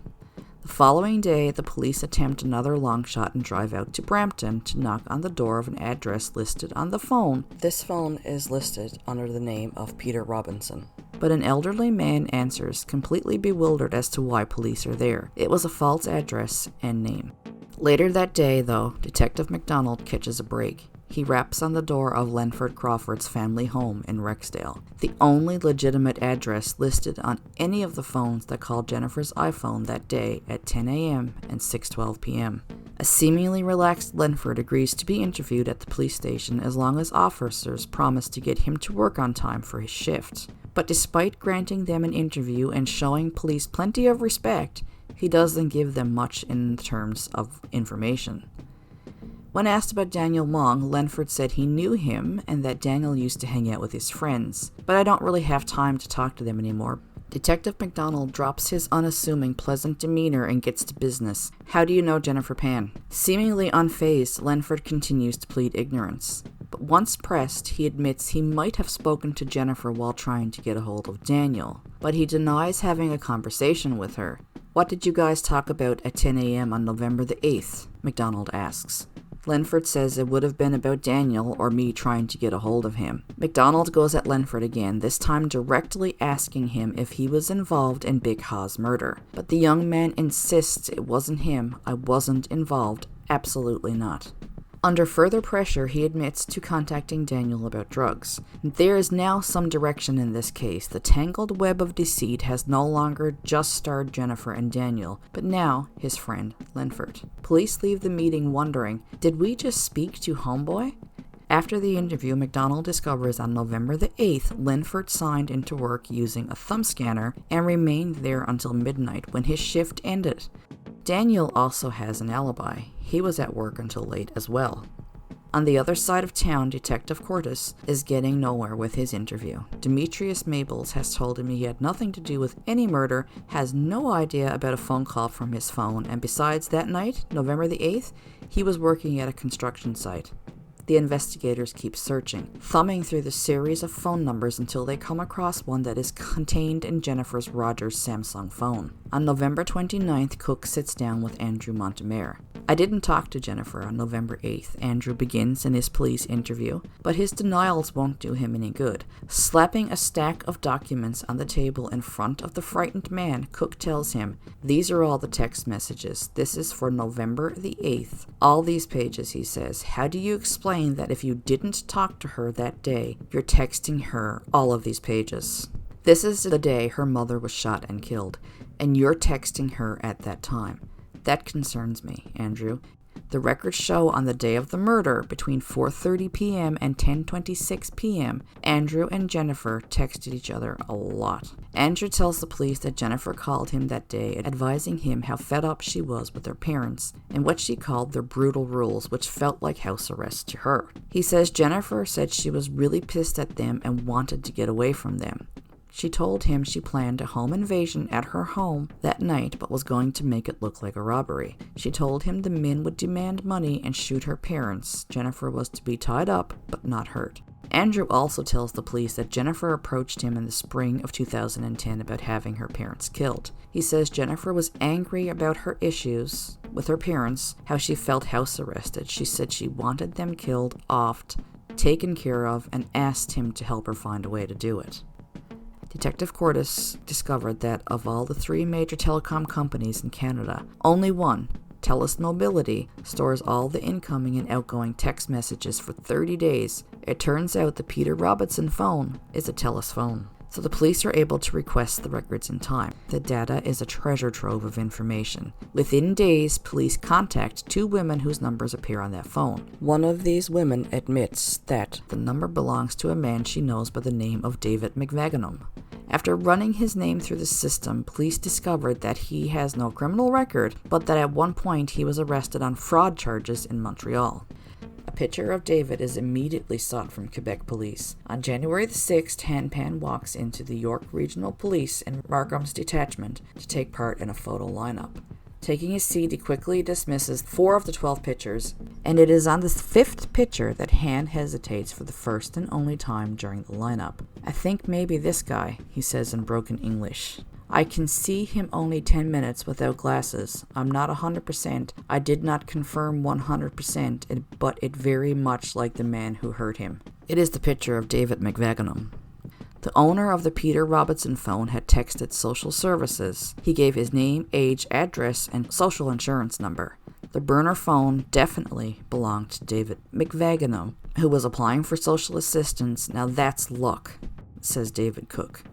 The following day, the police attempt another long shot and drive out to Brampton to knock on the door of an address listed on the phone. This phone is listed under the name of Peter Robinson. But an elderly man answers, completely bewildered as to why police are there. It was a false address and name. Later that day, though, Detective MacDonald catches a break. He raps on the door of Lenford Crawford's family home in Rexdale, the only legitimate address listed on any of the phones that called Jennifer's iPhone that day at 10 a.m. and 6:12 p.m. A seemingly relaxed Lenford agrees to be interviewed at the police station as long as officers promise to get him to work on time for his shift. But despite granting them an interview and showing police plenty of respect, he doesn't give them much in terms of information. When asked about Daniel Long, Lenford said he knew him and that Daniel used to hang out with his friends, but I don't really have time to talk to them anymore. Detective MacDonald drops his unassuming, pleasant demeanor and gets to business. "How do you know Jennifer Pan?" Seemingly unfazed, Lenford continues to plead ignorance. But once pressed, he admits he might have spoken to Jennifer while trying to get a hold of Daniel, but he denies having a conversation with her. "What did you guys talk about at 10 a.m. on November the 8th? MacDonald asks. Lenford says it would have been about Daniel or me trying to get a hold of him. MacDonald goes at Lenford again, this time directly asking him if he was involved in Big Ha's murder. But the young man insists it wasn't him. "I wasn't involved. Absolutely not." Under further pressure, he admits to contacting Daniel about drugs. There is now some direction in this case. The tangled web of deceit has no longer just starred Jennifer and Daniel, but now his friend Linford. Police leave the meeting wondering, did we just speak to Homeboy? After the interview, McDonald discovers on November the 8th, Linford signed into work using a thumb scanner and remained there until midnight when his shift ended. Daniel also has an alibi. He was at work until late as well. On the other side of town, Detective Cortis is getting nowhere with his interview. Demetrius Mabels has told him he had nothing to do with any murder, has no idea about a phone call from his phone, and besides, that night, November the 8th, he was working at a construction site. The investigators keep searching, thumbing through the series of phone numbers until they come across one that is contained in Jennifer's Rogers Samsung phone. On November 29th, Cook sits down with Andrew Montemare. I didn't talk to Jennifer on November 8th, Andrew begins in his police interview, but his denials won't do him any good. Slapping a stack of documents on the table in front of the frightened man, Cook tells him, "These are all the text messages. This is for November the 8th. All these pages," he says. "How do you explain that if you didn't talk to her that day, you're texting her all of these pages? This is the day her mother was shot and killed, and you're texting her at that time. That concerns me, Andrew." The records show on the day of the murder, between 4:30 p.m. and 10:26 p.m., Andrew and Jennifer texted each other a lot. Andrew tells the police that Jennifer called him that day, advising him how fed up she was with their parents and what she called their brutal rules, which felt like house arrest to her. He says Jennifer said she was really pissed at them and wanted to get away from them. She told him she planned a home invasion at her home that night, but was going to make it look like a robbery. She told him the men would demand money and shoot her parents. Jennifer was to be tied up, but not hurt. Andrew also tells the police that Jennifer approached him in the spring of 2010 about having her parents killed. He says Jennifer was angry about her issues with her parents, how she felt house arrested. She said she wanted them killed, offed, taken care of, and asked him to help her find a way to do it. Detective Cortis discovered that of all the 3 major telecom companies in Canada, only one, TELUS Mobility, stores all the incoming and outgoing text messages for 30 days. It turns out the Peter Robertson phone is a TELUS phone. So the police are able to request the records in time. The data is a treasure trove of information. Within days, police contact 2 women whose numbers appear on that phone. One of these women admits that the number belongs to a man she knows by the name of David McVaganum. After running his name through the system, police discovered that he has no criminal record, but that at one point he was arrested on fraud charges in Montreal. A picture of David is immediately sought from Quebec police. On January the 6th, Hanpan walks into the York Regional Police and Markham's detachment to take part in a photo lineup. Taking his seat, he quickly dismisses 4 of the 12 pictures, and it is on the 5th picture that Han hesitates for the first and only time during the lineup. "I think maybe this guy," he says in broken English. "I can see him only 10 minutes without glasses. I'm not 100%. I did not confirm 100%, but it very much like the man who hurt him." It is the picture of David McVaganum. The owner of the Peter Robertson phone had texted social services. He gave his name, age, address, and social insurance number. The burner phone definitely belonged to David McVaganum, who was applying for social assistance. Now that's luck, says David Cook.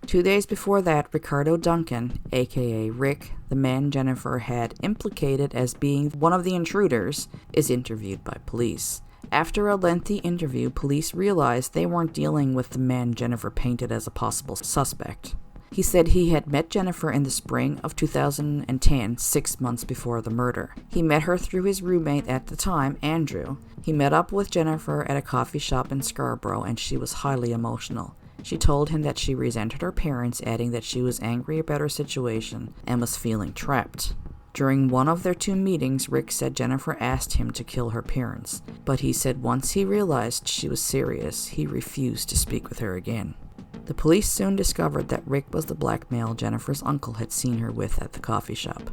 2 days before that, Ricardo Duncan, aka Rick, the man Jennifer had implicated as being one of the intruders, is interviewed by police. After a lengthy interview, police realized they weren't dealing with the man Jennifer painted as a possible suspect. He said he had met Jennifer in the spring of 2010, 6 months before the murder. He met her through his roommate at the time, Andrew. He met up with Jennifer at a coffee shop in Scarborough, and she was highly emotional. She told him that she resented her parents, adding that she was angry about her situation and was feeling trapped. During one of their 2 meetings, Rick said Jennifer asked him to kill her parents, but he said once he realized she was serious, he refused to speak with her again. The police soon discovered that Rick was the black male Jennifer's uncle had seen her with at the coffee shop.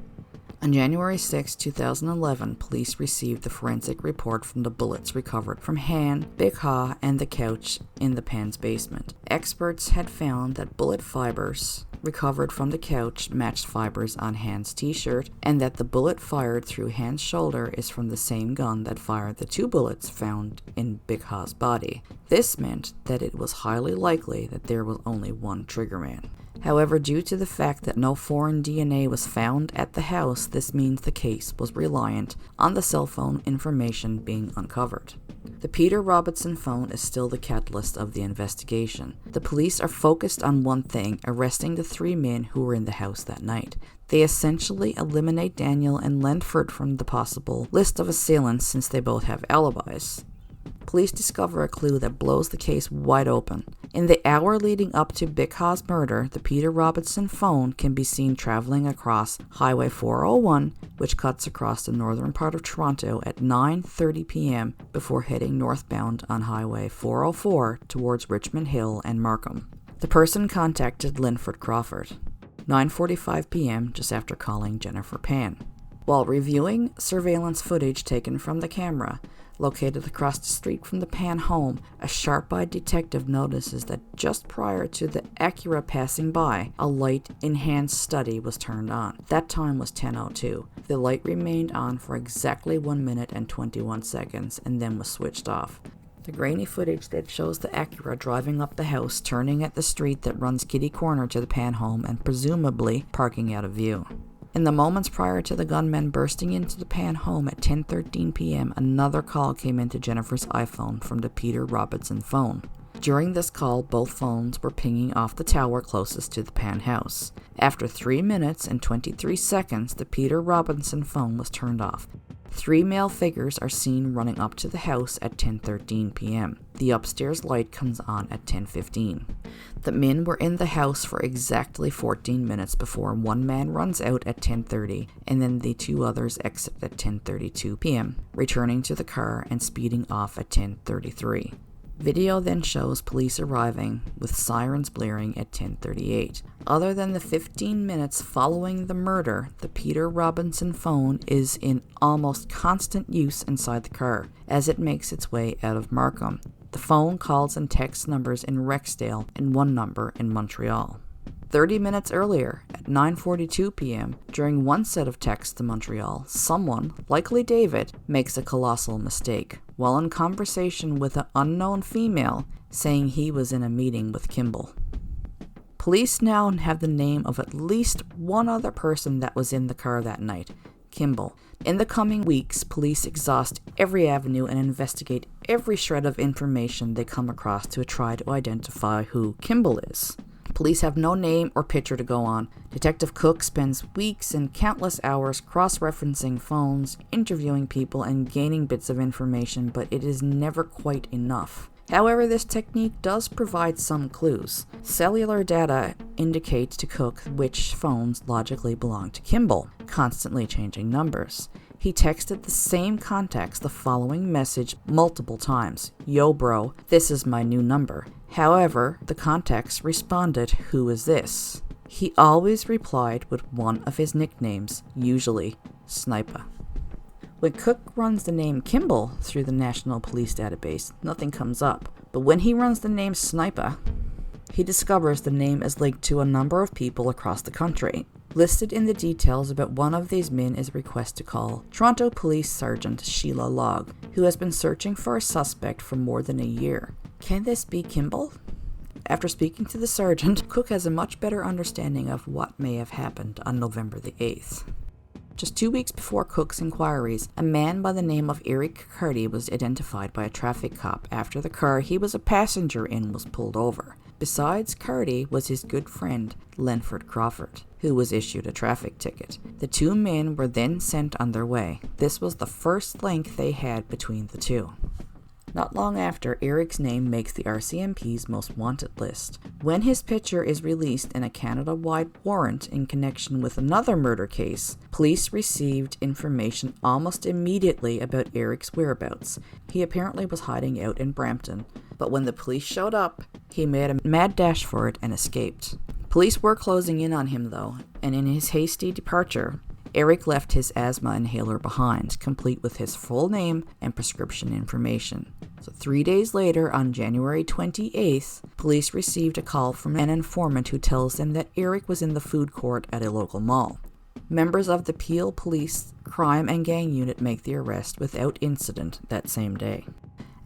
On January 6, 2011, police received the forensic report from the bullets recovered from Han, Big Ha, and the couch in the Pan's basement. Experts had found that bullet fibers recovered from the couch matched fibers on Han's t-shirt, and that the bullet fired through Han's shoulder is from the same gun that fired the 2 bullets found in Big Ha's body. This meant that it was highly likely that there was only one triggerman. However, due to the fact that no foreign DNA was found at the house, this means the case was reliant on the cell phone information being uncovered. The Peter Robertson phone is still the catalyst of the investigation. The police are focused on one thing: arresting the 3 men who were in the house that night. They essentially eliminate Daniel and Lenford from the possible list of assailants since they both have alibis. Police discover a clue that blows the case wide open. In the hour leading up to Big Ha's murder, the Peter Robertson phone can be seen traveling across Highway 401, which cuts across the northern part of Toronto at 9:30 p.m. before heading northbound on Highway 404 towards Richmond Hill and Markham. The person contacted Linford Crawford, 9:45 p.m. just after calling Jennifer Pan. While reviewing surveillance footage taken from the camera, located across the street from the Pan home, a sharp-eyed detective notices that just prior to the Acura passing by, a light in Han's study was turned on. That time was 10:02. The light remained on for exactly 1 minute and 21 seconds and then was switched off. The grainy footage that shows the Acura driving up the house, turning at the street that runs kitty corner to the Pan home, and presumably parking out of view. In the moments prior to the gunmen bursting into the Pan home at 10:13 p.m., another call came into Jennifer's iPhone from the Peter Robertson phone. During this call, both phones were pinging off the tower closest to the Pan house. After 3 minutes and 23 seconds, the Peter Robertson phone was turned off. 3 male figures are seen running up to the house at 10:13 p.m. The upstairs light comes on at 10:15. The men were in the house for exactly 14 minutes before one man runs out at 10:30, and then the 2 others exit at 10:32 p.m., returning to the car and speeding off at 10:33. Video then shows police arriving with sirens blaring at 10:38. Other than the 15 minutes following the murder, the Peter Robinson phone is in almost constant use inside the car as it makes its way out of Markham. The phone calls and texts numbers in Rexdale and one number in Montreal. 30 minutes earlier, at 9:42 p.m., during one set of texts to Montreal, someone, likely David, makes a colossal mistake while in conversation with an unknown female, saying he was in a meeting with Kimball. Police now have the name of at least one other person that was in the car that night, Kimball. In the coming weeks, police exhaust every avenue and investigate every shred of information they come across to try to identify who Kimball is. Police have no name or picture to go on. Detective Cook spends weeks and countless hours cross-referencing phones, interviewing people, and gaining bits of information, but it is never quite enough. However, this technique does provide some clues. Cellular data indicates to Cook which phones logically belong to Kimball, constantly changing numbers. He texted the same contacts the following message multiple times: "Yo bro, this is my new number." However, the contacts responded, "Who is this?" He always replied with one of his nicknames, usually Sniper. When Cook runs the name Kimball through the National Police Database, nothing comes up. But when he runs the name Sniper, he discovers the name is linked to a number of people across the country. Listed in the details about one of these men is a request to call Toronto Police Sergeant Sheila Logg, who has been searching for a suspect for more than a year. Can this be Kimball? After speaking to the sergeant, Cook has a much better understanding of what may have happened on November the 8th. Just 2 weeks before Cook's inquiries, a man by the name of Eric Carty was identified by a traffic cop after the car he was a passenger in was pulled over. Besides Carty was his good friend, Lenford Crawford, who was issued a traffic ticket. The 2 men were then sent on their way. This was the first link they had between the 2. Not long after, Eric's name makes the RCMP's most wanted list. When his picture is released in a Canada-wide warrant in connection with another murder case, police received information almost immediately about Eric's whereabouts. He apparently was hiding out in Brampton, but when the police showed up, he made a mad dash for it and escaped. Police were closing in on him though, and in his hasty departure, Eric left his asthma inhaler behind, complete with his full name and prescription information. So 3 days later, on January 28th, police received a call from an informant who tells them that Eric was in the food court at a local mall. Members of the Peel Police Crime and Gang Unit make the arrest without incident that same day.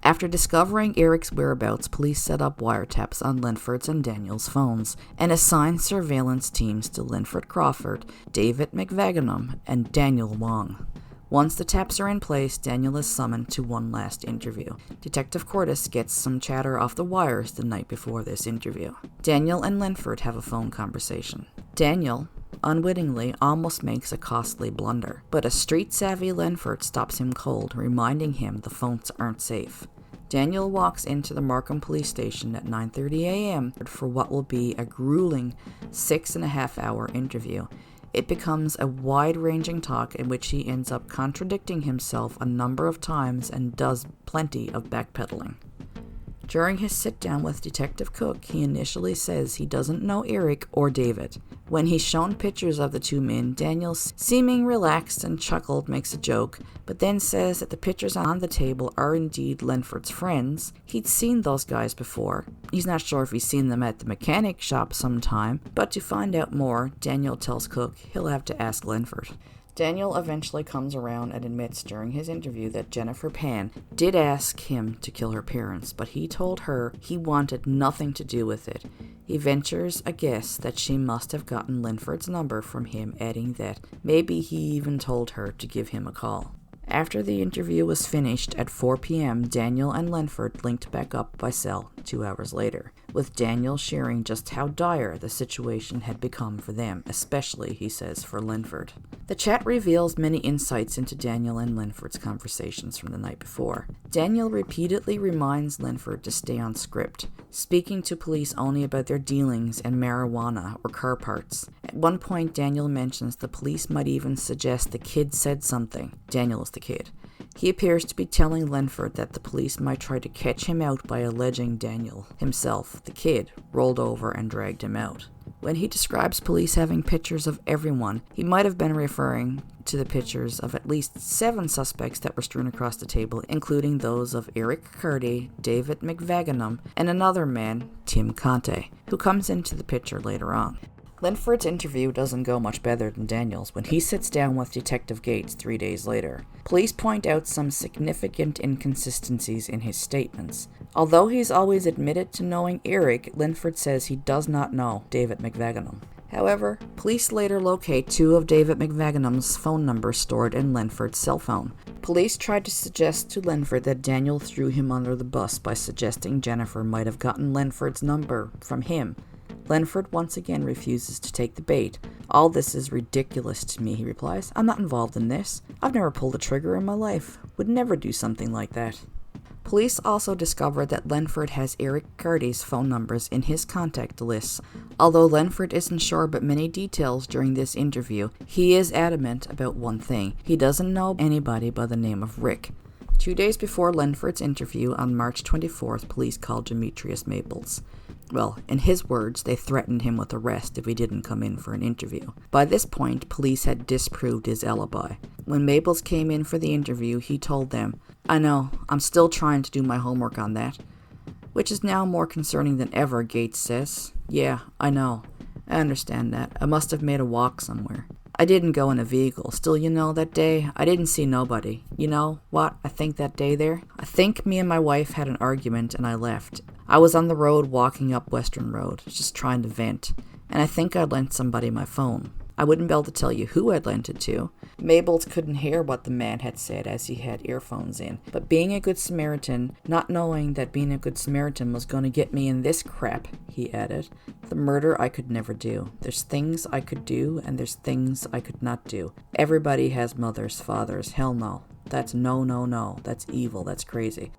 After discovering Eric's whereabouts, police set up wiretaps on Linford's and Daniel's phones and assigned surveillance teams to Linford Crawford, David McVaganum, and Daniel Wong. Once the taps are in place, Daniel is summoned to one last interview. Detective Cordes gets some chatter off the wires the night before this interview. Daniel and Linford have a phone conversation. Daniel, unwittingly, almost makes a costly blunder, but a street-savvy Linford stops him cold, reminding him the phones aren't safe. Daniel walks into the Markham police station at 9:30 a.m. for what will be a grueling 6.5-hour interview. It becomes a wide-ranging talk in which he ends up contradicting himself a number of times and does plenty of backpedaling. During his sit-down with Detective Cook, he initially says he doesn't know Eric or David. When he's shown pictures of the two men, Daniel, seeming relaxed and chuckled, makes a joke, but then says that the pictures on the table are indeed Linford's friends. He'd seen those guys before. He's not sure if he's seen them at the mechanic shop sometime, but to find out more, Daniel tells Cook he'll have to ask Linford. Daniel eventually comes around and admits during his interview that Jennifer Pan did ask him to kill her parents, but he told her he wanted nothing to do with it. He ventures a guess that she must have gotten Linford's number from him, adding that maybe he even told her to give him a call. After the interview was finished at 4 p.m., Daniel and Linford linked back up by cell 2 hours later, with Daniel sharing just how dire the situation had become for them, especially, he says, for Linford. The chat reveals many insights into Daniel and Linford's conversations from the night before. Daniel repeatedly reminds Linford to stay on script, speaking to police only about their dealings and marijuana or car parts. At one point, Daniel mentions the police might even suggest the kid said something. Daniel is the kid. He appears to be telling Linford that the police might try to catch him out by alleging Daniel himself, the kid, rolled over and dragged him out. When he describes police having pictures of everyone, he might have been referring to the pictures of at least 7 suspects that were strewn across the table, including those of Eric Carty, David McVaganum, and another man, Tim Conte, who comes into the picture later on. Linford's interview doesn't go much better than Daniel's when he sits down with Detective Gates 3 days later. Police point out some significant inconsistencies in his statements. Although he's always admitted to knowing Eric, Linford says he does not know David McVaganum. However, police later locate 2 of David McVaganum's phone numbers stored in Linford's cell phone. Police tried to suggest to Linford that Daniel threw him under the bus by suggesting Jennifer might have gotten Linford's number from him. Linford once again refuses to take the bait. "All this is ridiculous to me," he replies. "I'm not involved in this. I've never pulled a trigger in my life. Would never do something like that." Police also discovered that Linford has Eric Carty's phone numbers in his contact lists. Although Linford isn't sure about many details during this interview, he is adamant about one thing. He doesn't know anybody by the name of Rick. 2 days before Linford's interview on March 24th, police called Demetrius Maples. Well, in his words, they threatened him with arrest if he didn't come in for an interview. By this point, police had disproved his alibi. When Maples came in for the interview, he told them, "I know, I'm still trying to do my homework on that." Which is now more concerning than ever, Gates says. "Yeah, I know. I understand that. I must have made a walk somewhere. I didn't go in a vehicle. Still, that day, I didn't see nobody. You know what I think that day there? I think me and my wife had an argument and I left. I was on the road walking up Western Road, just trying to vent. And I think I lent somebody my phone. I wouldn't be able to tell you who I'd lent it to." Maples couldn't hear what the man had said as he had earphones in, but being a good Samaritan, not knowing that being a good Samaritan was going to get me in this crap, he added, "The murder I could never do. There's things I could do, and there's things I could not do. Everybody has mothers, fathers. Hell no. That's no. That's evil. That's crazy."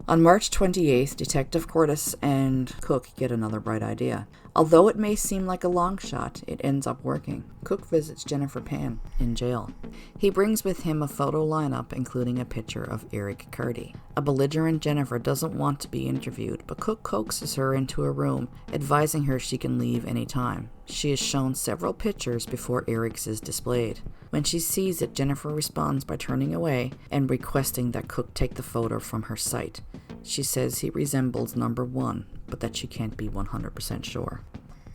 On March 28th, Detective Cordes and Cook get another bright idea. Although it may seem like a long shot, it ends up working. Cook visits Jennifer Pan in jail. He brings with him a photo lineup including a picture of Eric Carty. A belligerent Jennifer doesn't want to be interviewed, but Cook coaxes her into a room, advising her she can leave any time. She is shown several pictures before Eric's is displayed. When she sees it, Jennifer responds by turning away and requesting that Cook take the photo from her sight. She says he resembles number 1, but that she can't be 100% sure.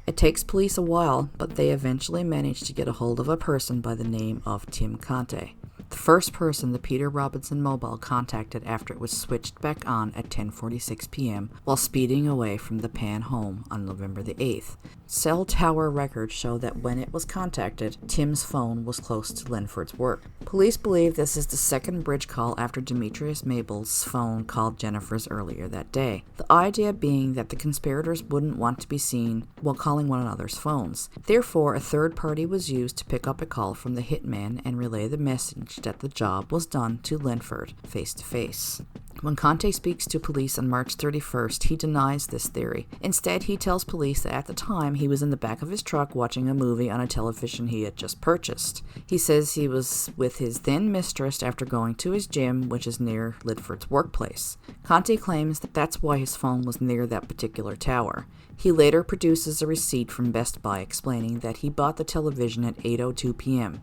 It takes police a while, but they eventually manage to get a hold of a person by the name of Tim Conte, the first person the Peter Robinson mobile contacted after it was switched back on at 10:46 p.m. while speeding away from the Pan home on November the 8th. Cell tower records show that when it was contacted, Tim's phone was close to Linford's work. Police believe this is the second bridge call after Demetrius Mabel's phone called Jennifer's earlier that day. The idea being that the conspirators wouldn't want to be seen while calling one another's phones. Therefore, a third party was used to pick up a call from the hitman and relay the message that the job was done to Linford face to face. When Conte speaks to police on March 31st, he denies this theory. Instead, he tells police that at the time he was in the back of his truck watching a movie on a television he had just purchased. He says he was with his then mistress after going to his gym, which is near Linford's workplace. Conte claims that that's why his phone was near that particular tower. He later produces a receipt from Best Buy explaining that he bought the television at 8:02 p.m.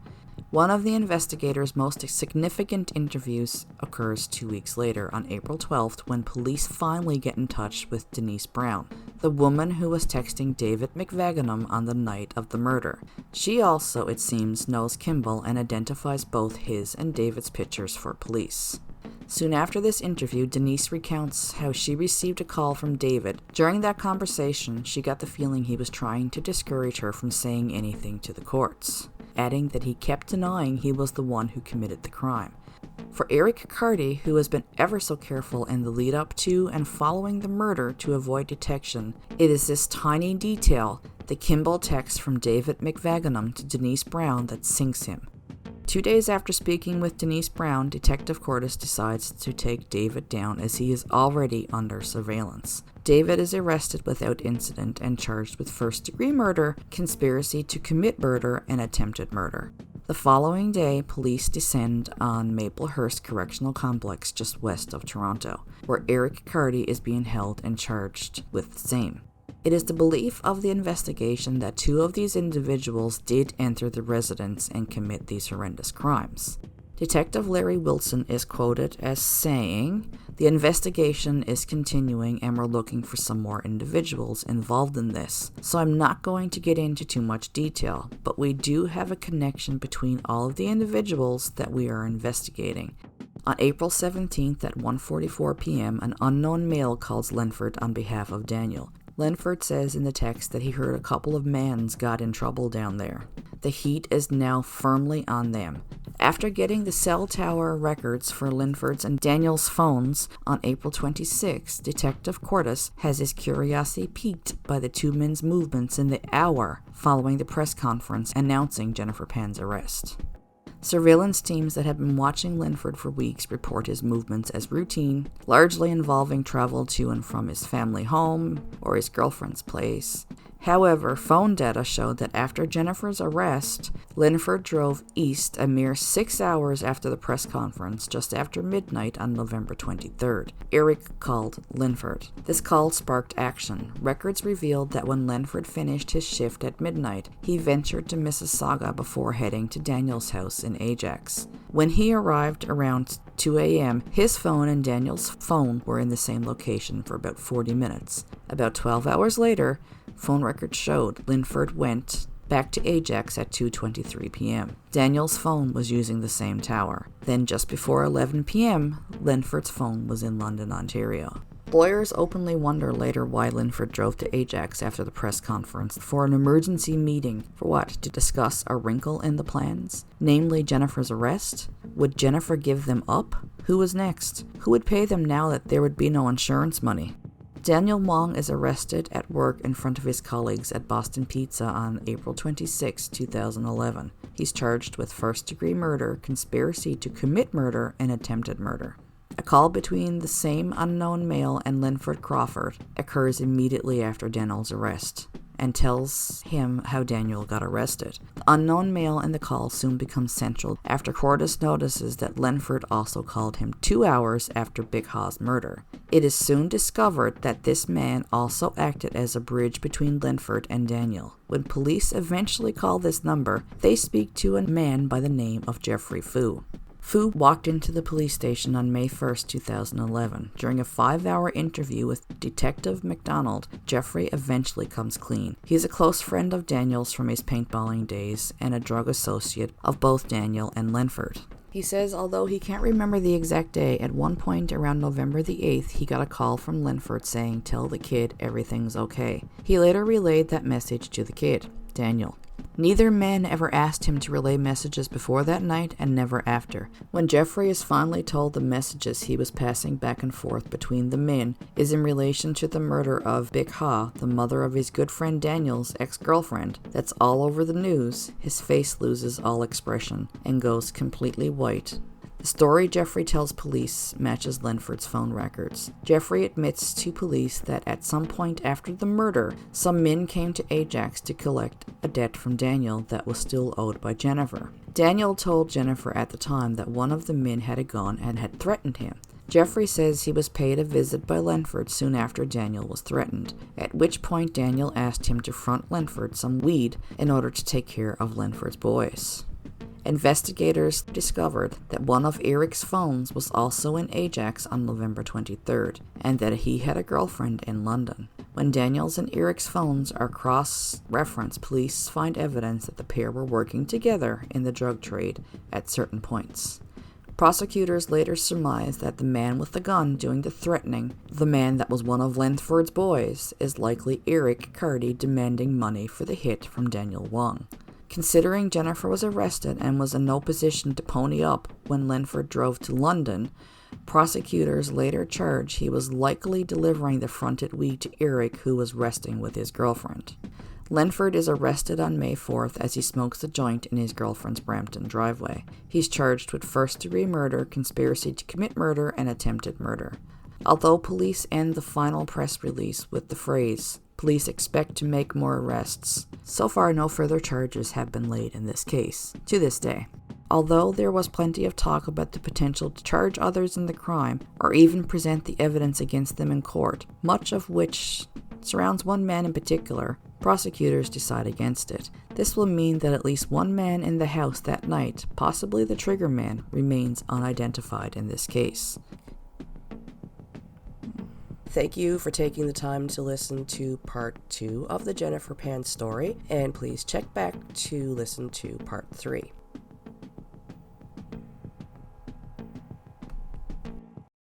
One of the investigators' most significant interviews occurs 2 weeks later, on April 12th, when police finally get in touch with Denise Brown, the woman who was texting David McVaganum on the night of the murder. She also, it seems, knows Kimball and identifies both his and David's pictures for police. Soon after this interview, Denise recounts how she received a call from David. During that conversation, she got the feeling he was trying to discourage her from saying anything to the courts, adding that he kept denying he was the one who committed the crime. For Eric Carty, who has been ever so careful in the lead up to and following the murder to avoid detection, it is this tiny detail, the Kimball text from David McVaganum to Denise Brown, that sinks him. 2 days after speaking with Denise Brown, Detective Cordes decides to take David down as he is already under surveillance. David is arrested without incident and charged with first-degree murder, conspiracy to commit murder, and attempted murder. The following day, police descend on Maplehurst Correctional Complex just west of Toronto, where Eric Carty is being held and charged with the same. It is the belief of the investigation that 2 of these individuals did enter the residence and commit these horrendous crimes. Detective Larry Wilson is quoted as saying, "The investigation is continuing and we're looking for some more individuals involved in this, so I'm not going to get into too much detail, but we do have a connection between all of the individuals that we are investigating." On April 17th at 1:44 p.m., an unknown male calls Linford on behalf of Daniel. Linford says in the text that he heard a couple of mans got in trouble down there. The heat is now firmly on them. After getting the cell tower records for Linford's and Daniel's phones on April 26, Detective Cordes has his curiosity piqued by the 2 men's movements in the hour following the press conference announcing Jennifer Pan's arrest. Surveillance teams that have been watching Linford for weeks report his movements as routine, largely involving travel to and from his family home or his girlfriend's place. However, phone data showed that after Jennifer's arrest, Linford drove east a mere 6 hours after the press conference, just after midnight on November 23rd. Eric called Linford. This call sparked action. Records revealed that when Linford finished his shift at midnight, he ventured to Mississauga before heading to Daniel's house in Ajax. When he arrived around 2 a.m., his phone and Daniel's phone were in the same location for about 40 minutes. About 12 hours later, phone records showed Linford went back to Ajax at 2:23 p.m. Daniel's phone was using the same tower. Then just before 11 p.m., Linford's phone was in London, Ontario. Lawyers openly wonder later why Linford drove to Ajax after the press conference for an emergency meeting. For what? To discuss a wrinkle in the plans? Namely, Jennifer's arrest? Would Jennifer give them up? Who was next? Who would pay them now that there would be no insurance money? Daniel Wong is arrested at work in front of his colleagues at Boston Pizza on April 26, 2011. He's charged with first-degree murder, conspiracy to commit murder, and attempted murder. A call between the same unknown male and Linford Crawford occurs immediately after Daniel's arrest, and tells him how Daniel got arrested. The unknown male in the call soon becomes central after Cordes notices that Lenford also called him 2 hours after Big Ha's murder. It is soon discovered that this man also acted as a bridge between Lenford and Daniel. When police eventually call this number, they speak to a man by the name of Jeffrey Fu. Fu walked into the police station on May 1st, 2011. During a 5-hour interview with Detective McDonald, Jeffrey eventually comes clean. He's a close friend of Daniel's from his paintballing days and a drug associate of both Daniel and Lenford. He says although he can't remember the exact day, at one point around November the 8th, he got a call from Lenford saying, "Tell the kid everything's okay." He later relayed that message to the kid, Daniel. Neither man ever asked him to relay messages before that night and never after. When Jeffrey is finally told the messages he was passing back and forth between the men is in relation to the murder of Big Ha, the mother of his good friend Daniel's ex-girlfriend, that's all over the news, his face loses all expression and goes completely white. The story Jeffrey tells police matches Lenford's phone records. Jeffrey admits to police that at some point after the murder, some men came to Ajax to collect a debt from Daniel that was still owed by Jennifer. Daniel told Jennifer at the time that one of the men had a gun and had threatened him. Jeffrey says he was paid a visit by Lenford soon after Daniel was threatened, at which point Daniel asked him to front Lenford some weed in order to take care of Lenford's boys. Investigators discovered that one of Eric's phones was also in Ajax on November 23rd, and that he had a girlfriend in London. When Daniel's and Eric's phones are cross-referenced, police find evidence that the pair were working together in the drug trade at certain points. Prosecutors later surmised that the man with the gun doing the threatening, the man that was one of Lenford's boys, is likely Eric Carty demanding money for the hit from Daniel Wong. Considering Jennifer was arrested and was in no position to pony up when Lenford drove to London, prosecutors later charged he was likely delivering the fronted weed to Eric, who was resting with his girlfriend. Lenford is arrested on May 4th as he smokes a joint in his girlfriend's Brampton driveway. He's charged with first-degree murder, conspiracy to commit murder, and attempted murder. Although police end the final press release with the phrase, "Police expect to make more arrests," so far no further charges have been laid in this case, to this day. Although there was plenty of talk about the potential to charge others in the crime, or even present the evidence against them in court, much of which surrounds one man in particular, prosecutors decide against it. This will mean that at least one man in the house that night, possibly the trigger man, remains unidentified in this case. Thank you for taking the time to listen to part 2 of the Jennifer Pan story, and please check back to listen to part 3.